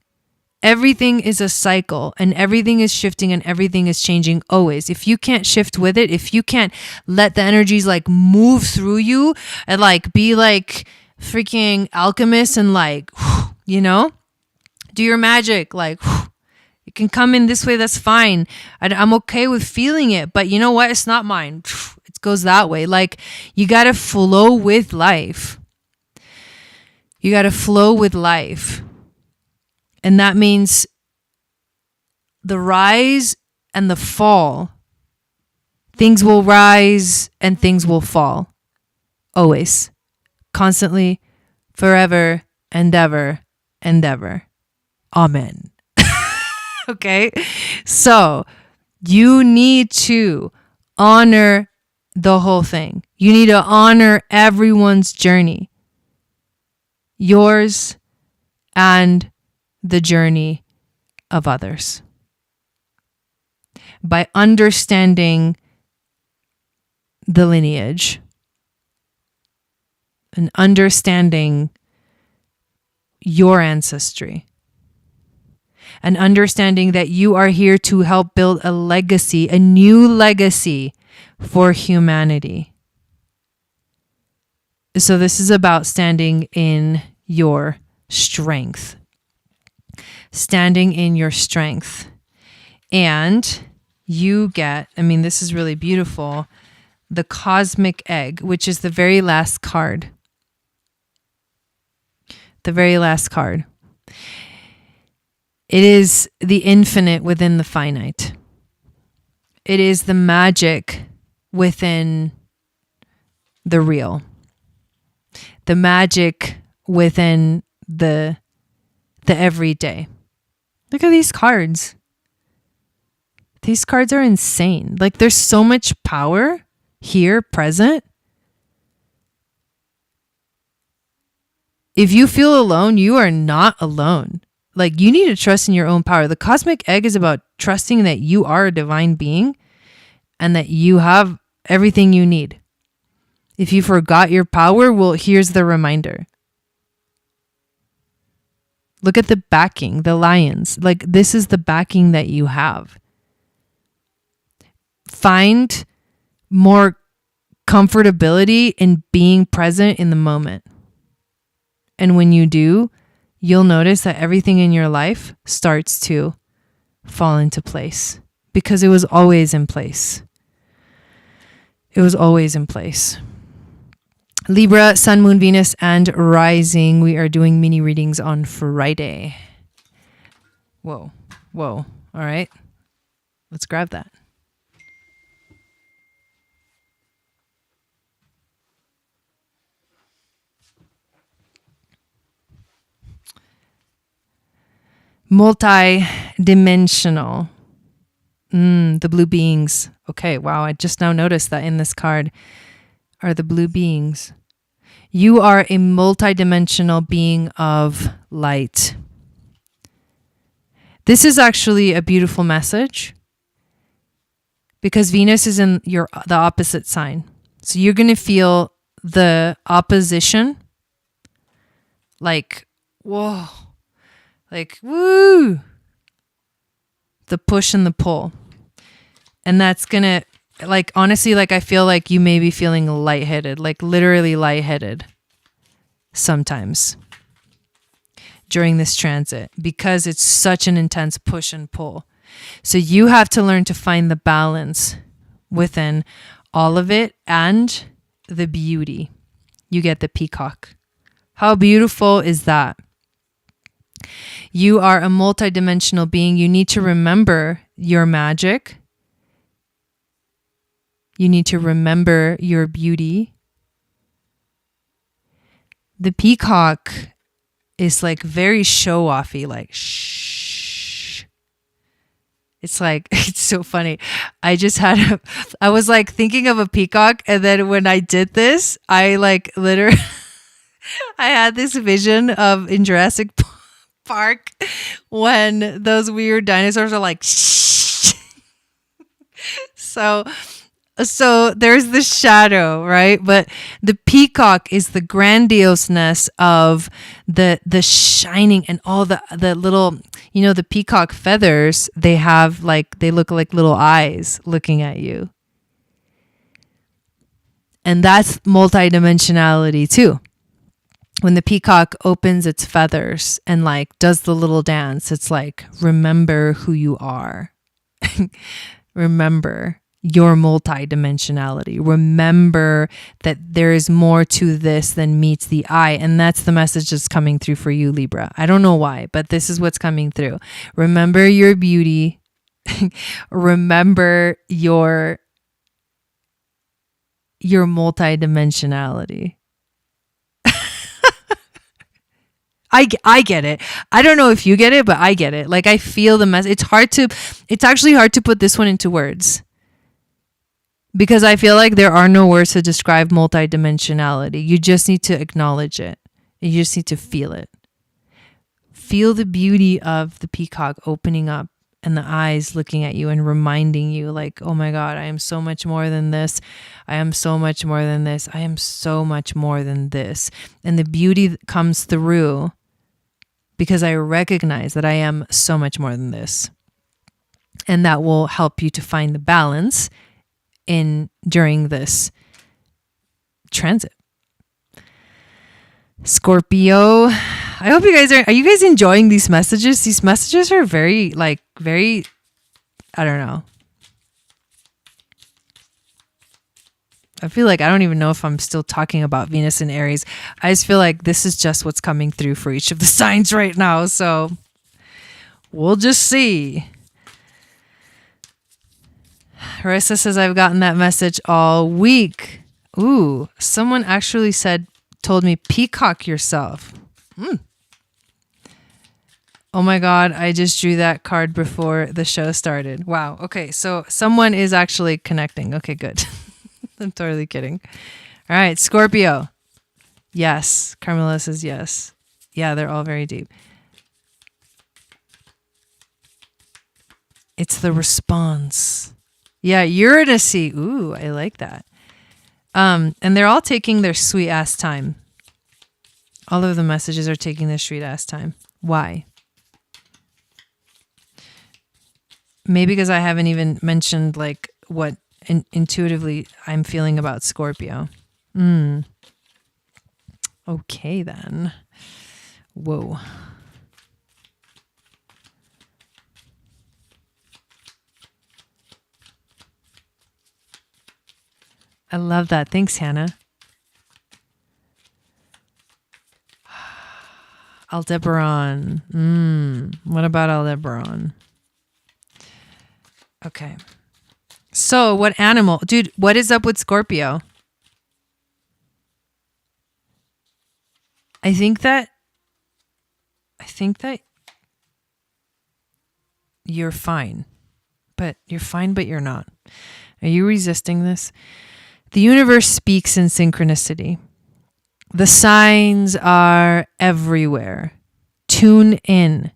Everything is a cycle and everything is shifting and everything is changing always. If you can't shift with it, if you can't let the energies like move through you and like be like freaking alchemists and like, you know, do your magic, like, it can come in this way, that's fine. I'm okay with feeling it, but you know what? It's not mine. It goes that way. Like, you got to flow with life. You got to flow with life. And that means the rise and the fall. Things will rise and things will fall. Always. Constantly. Forever and ever and ever. Amen. Okay? So, you need to honor the whole thing. You need to honor everyone's journey. Yours and the journey of others. By understanding the lineage and understanding your ancestry and understanding that you are here to help build a legacy, a new legacy for humanity. So this is about standing in your strength. Standing in your strength. And you get, this is really beautiful, the cosmic egg, which is the very last card. The very last card. It is the infinite within the finite. It is the magic within the real. The magic within the everyday. Look at these cards. These cards are insane. Like, there's so much power here present. If you feel alone, you are not alone. Like, you need to trust in your own power. The cosmic egg is about trusting that you are a divine being and that you have everything you need. If you forgot your power, well, here's the reminder. Look at the backing, the lions. Like, this is the backing that you have. Find more comfortability in being present in the moment. And when you do, you'll notice that everything in your life starts to fall into place because it was always in place. It was always in place. Libra, Sun, Moon, Venus, and Rising. We are doing mini readings on Friday. Whoa. All right. Let's grab that. Multi-dimensional. The blue beings. Okay, wow. I just now noticed that in this card are the blue beings. You are a multi-dimensional being of light. This is actually a beautiful message because Venus is in the opposite sign. So you're going to feel the opposition. Like, whoa. Like, woo. The push and the pull. And that's going to, like, honestly, like, I feel like you may be feeling lightheaded, like literally lightheaded sometimes. during this transit because it's such an intense push and pull. So you have to learn to find the balance within all of it and the beauty. You get the peacock. How beautiful is that? You are a multidimensional being. You need to remember your magic. You need to remember your beauty. The peacock is like very show-offy, like shh. It's like, it's so funny. I was like thinking of a peacock, and then when I did this, I like literally, I had this vision of in Jurassic Park when those weird dinosaurs are like shh. So there's the shadow, right? But the peacock is the grandioseness of the shining and all the little, the peacock feathers, they look like little eyes looking at you. And that's multidimensionality too. When the peacock opens its feathers and like does the little dance, it's like, remember who you are. Remember your multidimensionality. Remember that there is more to this than meets the eye. And that's the message that's coming through for you, Libra. I don't know why, but this is what's coming through. Remember your beauty. Remember your multidimensionality. I get it. I don't know if you get it, but I get it. Like I feel the message. It's actually hard to put this one into words. Because I feel like there are no words to describe multidimensionality. You just need to acknowledge it. You just need to feel it. Feel the beauty of the peacock opening up and the eyes looking at you and reminding you like, oh my God, I am so much more than this. I am so much more than this. I am so much more than this. And the beauty comes through because I recognize that I am so much more than this. And that will help you to find the balance during this transit. Scorpio, I hope you guys are you guys enjoying these messages? These messages are very, I don't know. I feel like I don't even know if I'm still talking about Venus and Aries. I just feel like this is just what's coming through for each of the signs right now. So we'll just see. Harissa says, I've gotten that message all week. Ooh, someone actually told me, peacock yourself. Oh my God, I just drew that card before the show started. Wow. Okay, so someone is actually connecting. Okay, good. I'm totally kidding. All right, Scorpio. Yes. Carmela says yes. Yeah, they're all very deep. It's the response. Yeah, Uranus. Ooh, I like that. And they're all taking their sweet ass time. All of the messages are taking their sweet ass time. Why? Maybe because I haven't even mentioned like what intuitively I'm feeling about Scorpio. Okay then. Whoa. I love that. Thanks, Hannah. Aldebaran. What about Aldebaran? Okay. So what animal? Dude, what is up with Scorpio? I think that you're fine. But you're not. Are you resisting this? The universe speaks in synchronicity. The signs are everywhere. Tune in.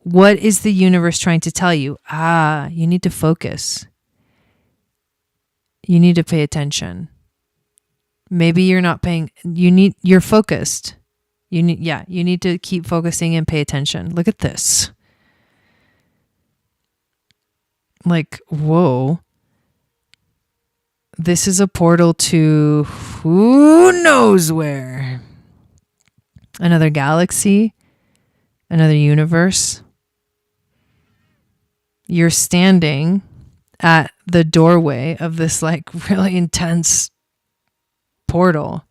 What is the universe trying to tell you? You need to focus. You need to pay attention. Maybe you're not paying, you're focused. You need to keep focusing and pay attention. Look at this. Like, whoa. This is a portal to who knows where. Another galaxy. another universe. You're standing at the doorway of this like really intense portal.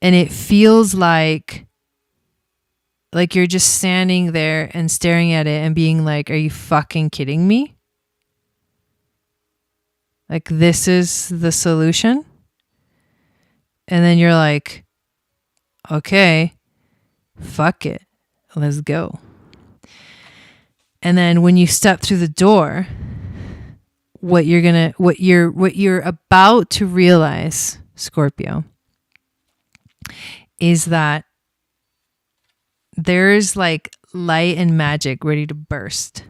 And it feels like you're just standing there and staring at it and being like, are you fucking kidding me? Like, this is the solution? And then you're like, okay, fuck it. Let's go. And then when you step through the door, what you're about to realize, Scorpio, is that there's like light and magic ready to burst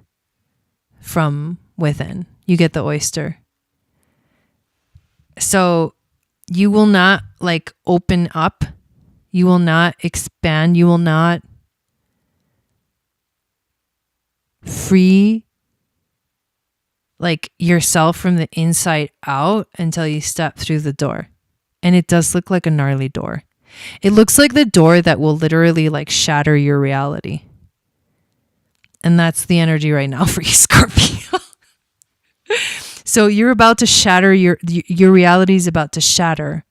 from within. You get the oyster. So you will not like open up. You will not expand. You will not free like yourself from the inside out until you step through the door. And it does look like a gnarly door. It looks like the door that will literally like shatter your reality. And that's the energy right now for you, Scorpio. So you're about to shatter, your reality is about to shatter.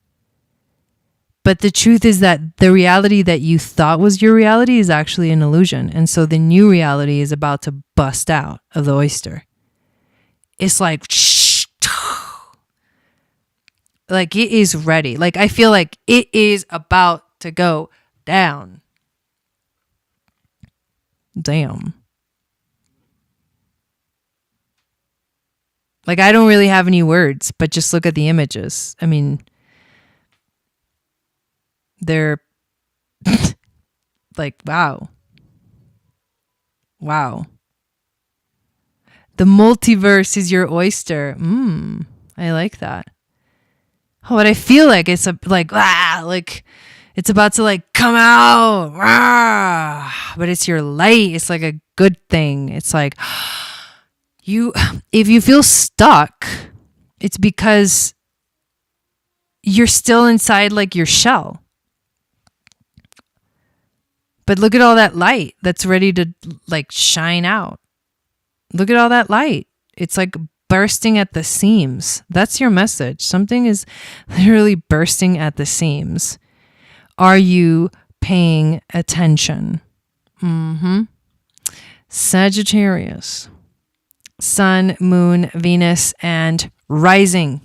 But the truth is that the reality that you thought was your reality is actually an illusion. And so the new reality is about to bust out of the oyster. It's like, like it is ready. Like I feel like it is about to go down. Damn. Like I don't really have any words, but just look at the images. I mean, they're like, wow. Wow. The multiverse is your oyster. I like that. Oh, but I feel like it's like it's about to like come out. But it's your light. It's like a good thing. It's like if you feel stuck, it's because you're still inside like your shell. But look at all that light that's ready to like shine out. Look at all that light. It's like bursting at the seams. That's your message. Something is literally bursting at the seams. Are you paying attention? Sagittarius. Sun, Moon, Venus, and rising.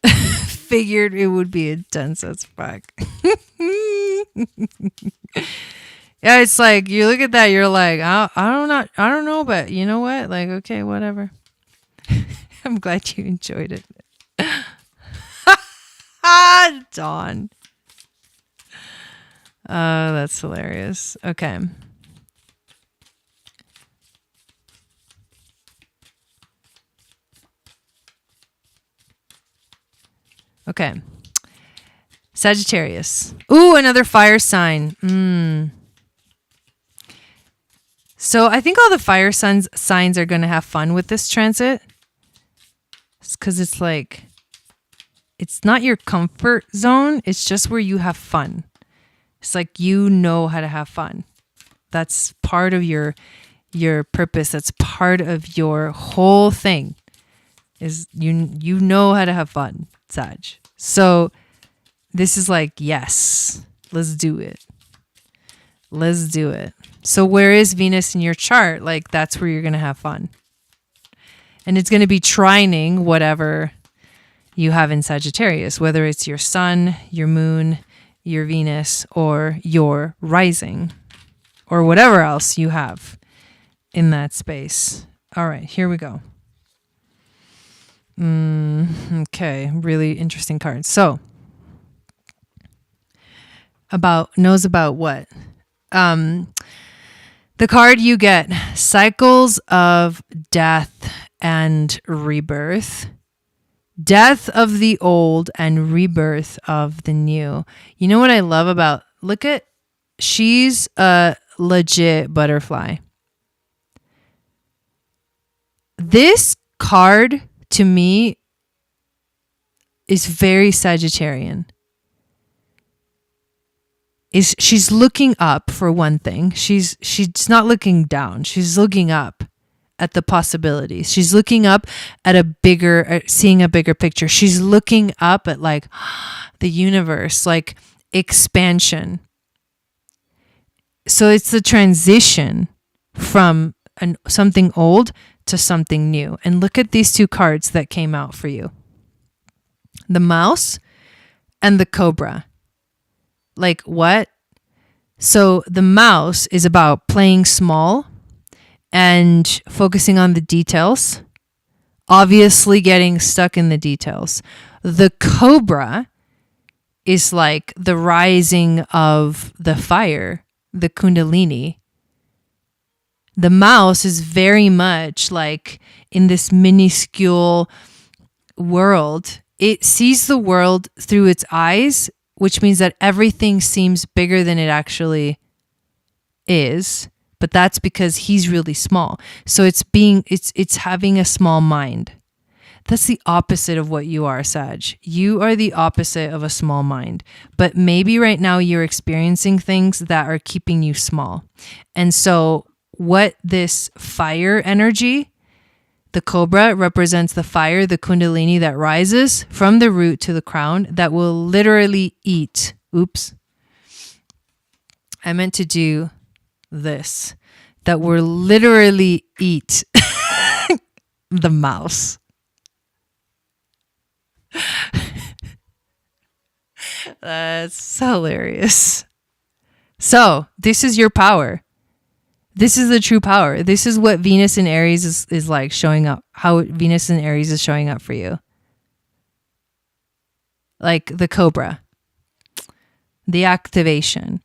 Figured it would be intense as fuck. Yeah, it's like you look at that, you're like, I don't know, but you know what? Like, okay, whatever. I'm glad you enjoyed it. Dawn. Oh, that's hilarious. Okay. Okay. Sagittarius. Ooh, another fire sign. So I think all the fire signs are going to have fun with this transit. Because it's like, it's not your comfort zone. It's just where you have fun. It's like you know how to have fun. That's part of your purpose. That's part of your whole thing. Is you know how to have fun, Sag. So this is like, yes, let's do it. Let's do it. So where is Venus in your chart? Like that's where you're going to have fun. And it's going to be trining whatever you have in Sagittarius, whether it's your sun, your moon, your Venus, or your rising, or whatever else you have in that space. All right, here we go. Okay, really interesting card. So, knows about what? The card you get, cycles of death and rebirth. Death of the old and rebirth of the new. You know what I love about, she's a legit butterfly. This card to me is very Sagittarian. is she's looking up for one thing. She's not looking down. She's looking up at the possibilities. She's looking up at seeing a bigger picture. She's looking up at like the universe, like expansion. So it's the transition from something old to something new. And look at these two cards that came out for you. The mouse and the cobra. Like what? So the mouse is about playing small and focusing on the details, obviously getting stuck in the details. The cobra is like the rising of the fire, the kundalini. The mouse is very much like in this minuscule world. It sees the world through its eyes, which means that everything seems bigger than it actually is. But that's because he's really small. So it's having a small mind. That's the opposite of what you are, Sag. You are the opposite of a small mind. But maybe right now you're experiencing things that are keeping you small. And so what this fire energy, the cobra represents the fire, the kundalini that rises from the root to the crown that will literally eat. Oops. I meant to do this. That will literally eat the mouse. That's hilarious. So this is your power. This is the true power. This is what Venus in Aries is like showing up. How Venus in Aries is showing up for you. Like the cobra. The activation.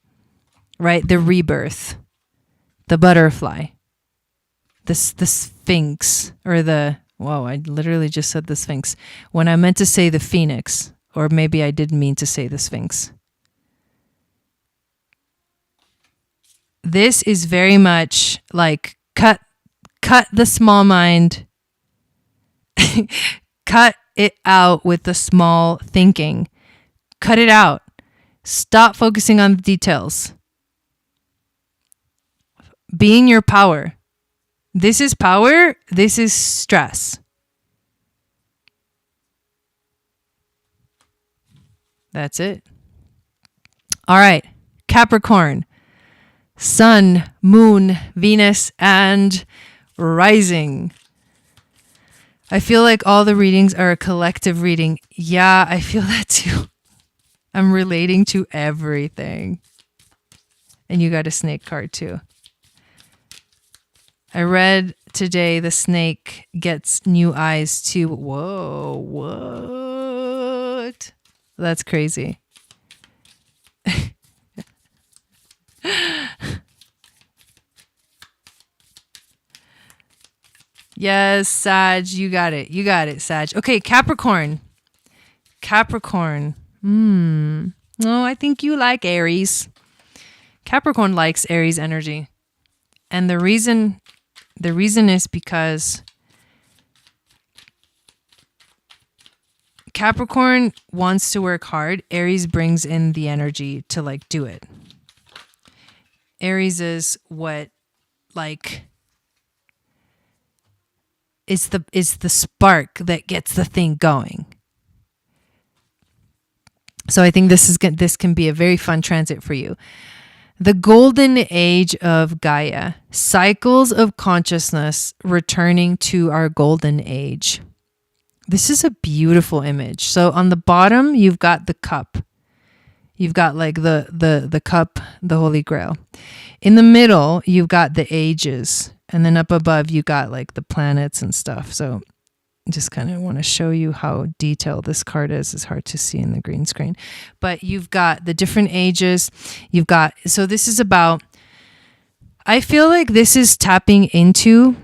Right? The rebirth. The butterfly. The sphinx. Or the... Whoa, I literally just said the sphinx. When I meant to say the phoenix. Or maybe I didn't mean to say the sphinx. This is very much like cut the small mind, cut it out with the small thinking, cut it out. Stop focusing on the details. Being your power. This is power. This is stress. That's it. All right. Capricorn. Sun, moon, Venus, and rising. I feel like all the readings are a collective reading. Yeah, I feel that too. I'm relating to everything. And you got a snake card too. I read today the snake gets new eyes too. Whoa, what? That's crazy. Yes, Sag, you got it. You got it, Sag. Okay, Capricorn. Capricorn. Oh, I think you like Aries. Capricorn likes Aries energy. And the reason is because Capricorn wants to work hard. Aries brings in the energy to like do it. Aries is what like is the spark that gets the thing going. So I think this can be a very fun transit for you. The golden age of Gaia, cycles of consciousness returning to our golden age. This is a beautiful image. So on the bottom, you've got the cup. You've got like the cup, the Holy Grail. In the middle, you've got the ages. And then up above, you got like the planets and stuff. So I just kind of want to show you how detailed this card is. It's hard to see in the green screen. But you've got the different ages. So this is about, I feel like this is tapping into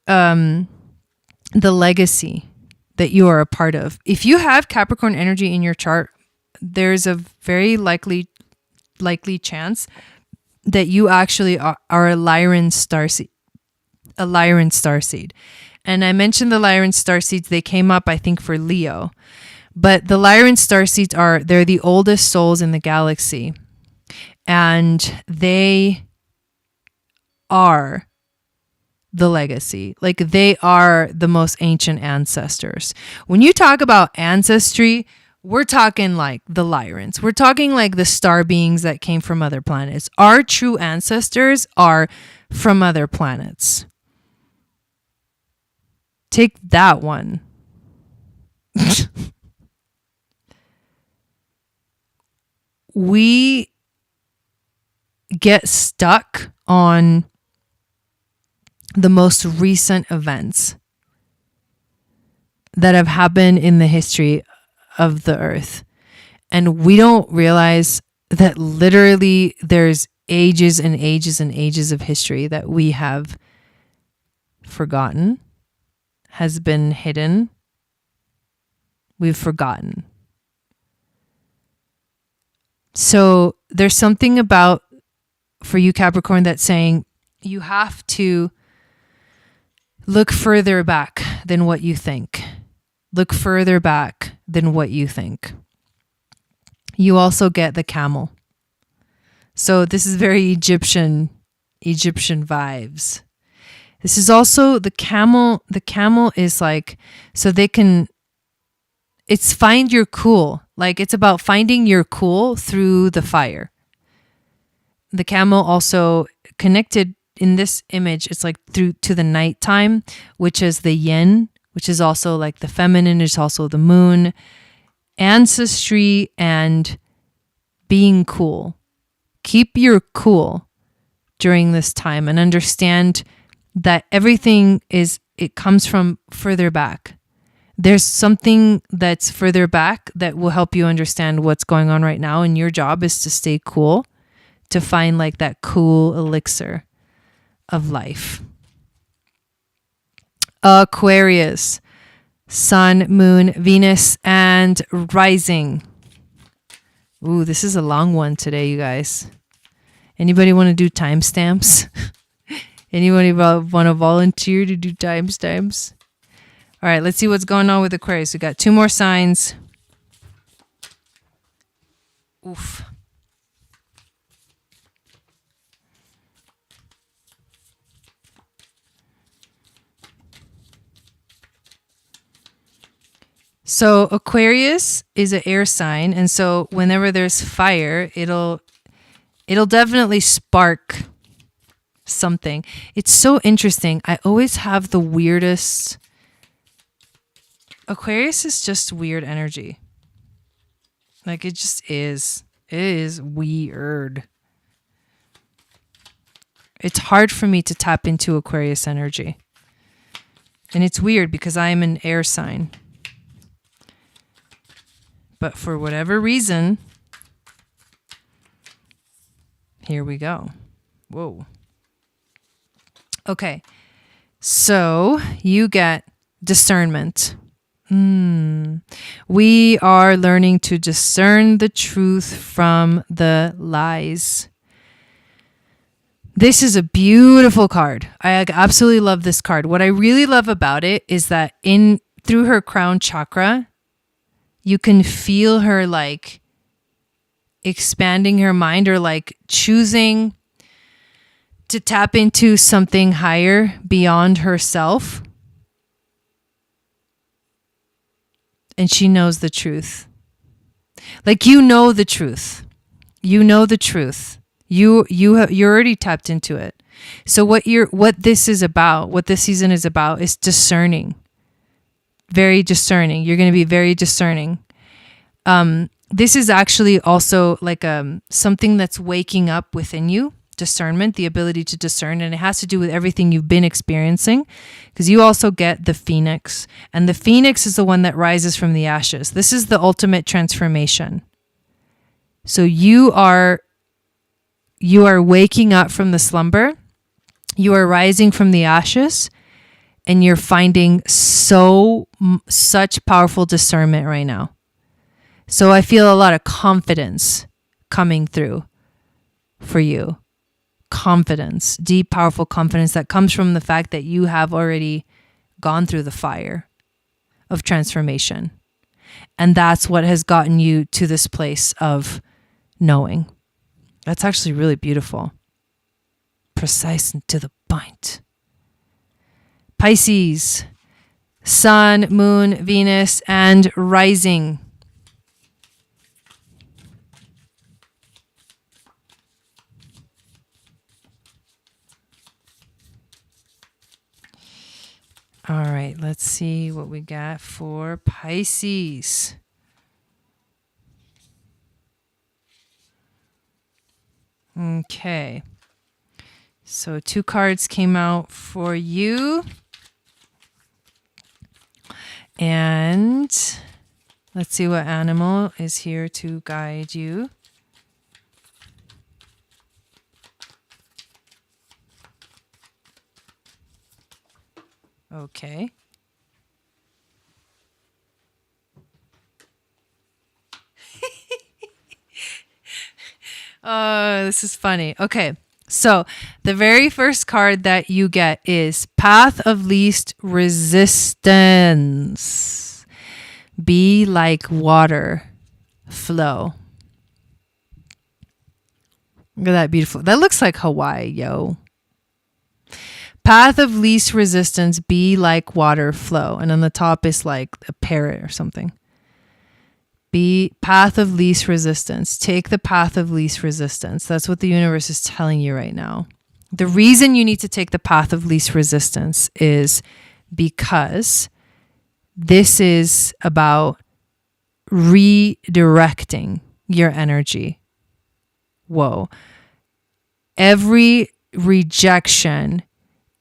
the legacy that you are a part of. If you have Capricorn energy in your chart, there's a very likely chance that you actually are a Lyran starseed. A Lyran starseed. And I mentioned the Lyran starseeds. They came up, I think, for Leo. But the Lyran starseeds they're the oldest souls in the galaxy. and they are the legacy. Like, they are the most ancient ancestors. When you talk about ancestry, we're talking like the Lyrans. We're talking like the star beings that came from other planets. Our true ancestors are from other planets. Take that one. We get stuck on the most recent events that have happened in the history of the earth. And we don't realize that literally there's ages and ages and ages of history that we have forgotten, has been hidden. We've forgotten. So there's something about, for you Capricorn, that's saying you have to look further back than what you think. Look further back than what you think. You also get the camel. So this is very Egyptian vibes. This is also the camel. The camel is like, so they can, it's find your cool. Like, it's about finding your cool through the fire. The camel also connected in this image, it's like through to the nighttime, which is the yin, which is also like the feminine, is also the moon, ancestry, and being cool. Keep your cool during this time and understand that everything it comes from further back. There's something that's further back that will help you understand what's going on right now. And your job is to stay cool, to find like that cool elixir of life. Aquarius, Sun, Moon, Venus, and rising. Ooh, this is a long one today, you guys. Anybody want to do timestamps? Anybody want to volunteer to do timestamps? All right, let's see what's going on with Aquarius. We got 2 more signs. Oof. So Aquarius is an air sign, and so whenever there's fire, it'll definitely spark something. It's so interesting. I always have the weirdest. Aquarius is just weird energy. Like, it just is. It is weird. It's hard for me to tap into Aquarius energy. And it's weird because I'm an air sign. But for whatever reason, here we go. Whoa. Okay. So you get discernment. We are learning to discern the truth from the lies. This is a beautiful card. I absolutely love this card. What I really love about it is that through her crown chakra, you can feel her like expanding her mind, or like choosing to tap into something higher beyond herself. And she knows the truth. Like, you know the truth. You know the truth. You're already tapped into it. So what this is about, what this season is about, is discerning. Very discerning. You're going to be very discerning. This is actually also like something that's waking up within you. Discernment, the ability to discern, and it has to do with everything you've been experiencing, because you also get the phoenix, and the phoenix is the one that rises from the ashes. This is the ultimate transformation. So you are waking up from the slumber, you are rising from the ashes, and you're finding such powerful discernment right now. So I feel a lot of confidence coming through for you. Confidence, deep, powerful confidence that comes from the fact that you have already gone through the fire of transformation. And that's what has gotten you to this place of knowing. That's actually really beautiful. Precise and to the point. Pisces, Sun, Moon, Venus, and rising. All right, let's see what we got for Pisces. Okay. So 2 cards came out for you. And let's see what animal is here to guide you. Okay. Oh, this is funny. Okay. So the very first card that you get is Path of Least Resistance. Be like water, flow. Look at that beautiful. That looks like Hawaii, yo. Path of least resistance, be like water, flow. And on the top is like a parrot or something. Be path of least resistance. Take the path of least resistance. That's what the universe is telling you right now. The reason you need to take the path of least resistance is because this is about redirecting your energy. Whoa. Every rejection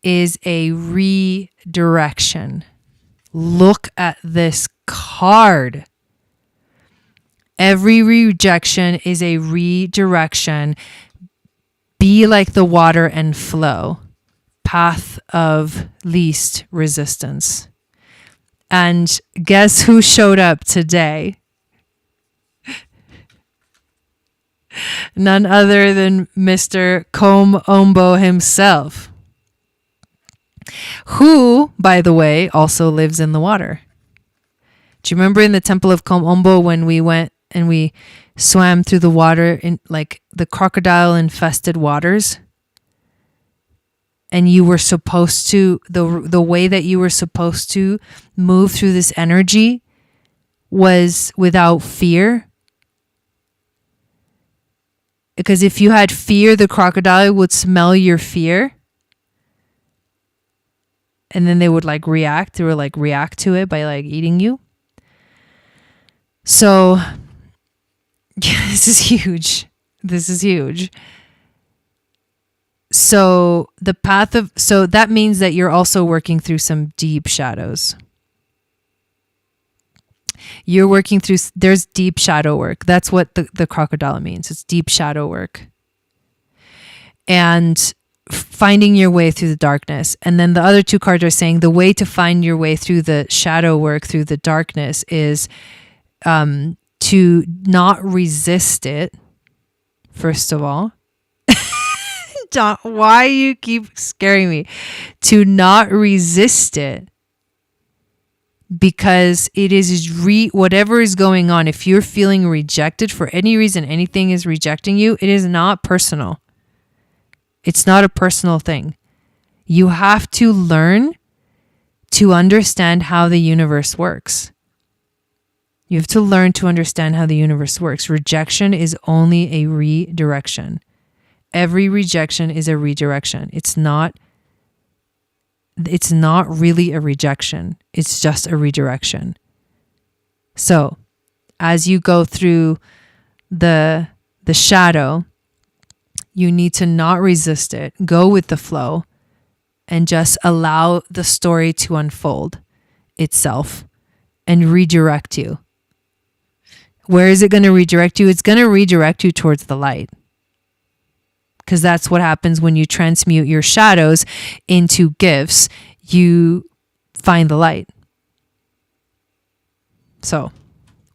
is a redirection. Look at this card. Every rejection is a redirection. Be like the water and flow. Path of least resistance. And guess who showed up today? None other than Mr. Comombo himself, who, by the way, also lives in the water. Do you remember in the Temple of Comombo when we went and we swam through the water in like the crocodile infested waters? And you were supposed to, the way that you were supposed to move through this energy was without fear. Because if you had fear, the crocodile would smell your fear. And then they would like react. They would like react to it by like eating you. So, yeah, this is huge. This is huge. So so that means that you're also working through some deep shadows. You're working through, there's deep shadow work. That's what the crocodile means. It's deep shadow work. And finding your way through the darkness. And then the other 2 cards are saying the way to find your way through the shadow work, through the darkness, is to not resist it, first of all. Why you keep scaring me? To not resist it. Because it is whatever is going on, if you're feeling rejected for any reason, anything is rejecting you, it is not personal. It's not a personal thing. You have to learn to understand how the universe works. You have to learn to understand how the universe works. Rejection is only a redirection. Every rejection is a redirection. It's not really a rejection. It's just a redirection. So, as you go through the shadow, you need to not resist it. Go with the flow and just allow the story to unfold itself and redirect you. Where is it going to redirect you? It's going to redirect you towards the light. Because that's what happens when you transmute your shadows into gifts. You find the light. So,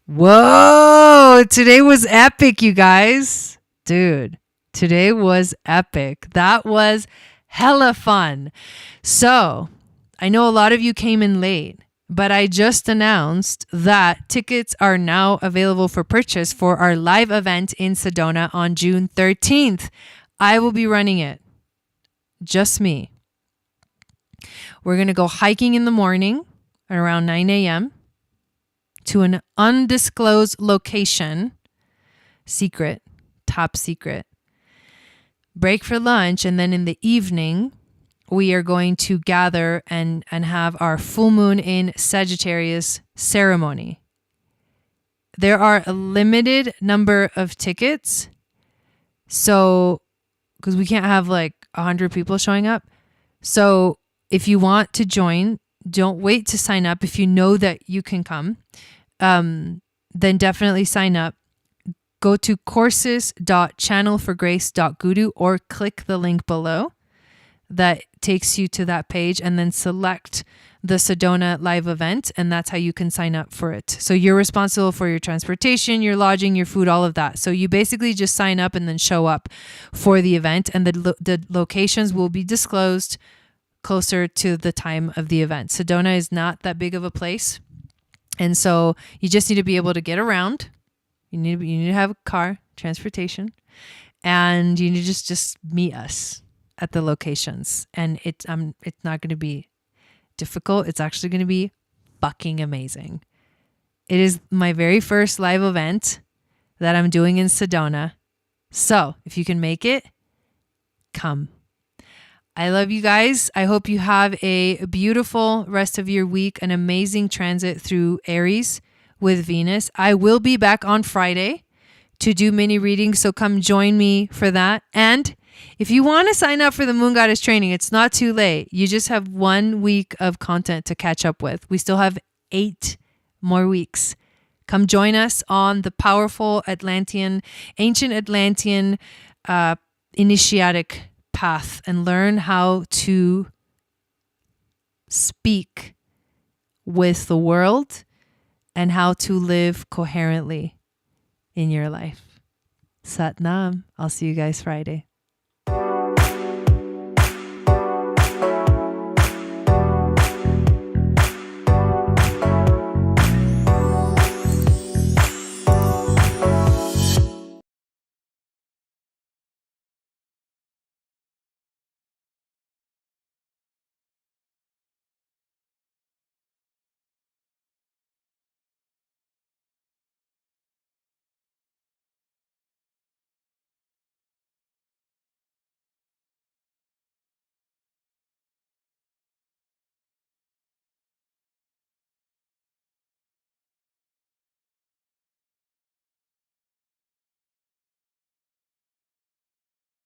whoa, today was epic, you guys. Dude, today was epic. That was hella fun. So, I know a lot of you came in late. But I just announced that tickets are now available for purchase for our live event in Sedona on June 13th. I will be running it. Just me. We're going to go hiking in the morning at around 9 a.m. to an undisclosed location. Secret. Top secret. Break for lunch, and then in the evening, we are going to gather and have our full moon in Sagittarius ceremony. There are a limited number of tickets. So, because we can't have like 100 people showing up. So if you want to join, don't wait to sign up. If you know that you can come, then definitely sign up. Go to courses.channelforgrace.guru or click the link below. That takes you to that page, and then select the Sedona live event, and that's how you can sign up for it. So you're responsible for your transportation, your lodging, your food, all of that. So you basically just sign up and then show up for the event, and the locations will be disclosed closer to the time of the event. Sedona is not that big of a place, and so you just need to be able to get around. You need to have a car, transportation, and you need to just meet us at the locations. And it's not going to be difficult. It's actually going to be fucking amazing. It is my very first live event that I'm doing in Sedona. So if you can make it, come. I love you guys. I hope you have a beautiful rest of your week, an amazing transit through Aries with Venus. I will be back on Friday to do mini readings, so come join me for that. And if you want to sign up for the Moon Goddess training, it's not too late. You just have 1 week of content to catch up with. We still have 8 more weeks. Come join us on the powerful ancient Atlantean initiatic path and learn how to speak with the world and how to live coherently in your life. Sat Nam. I'll see you guys Friday.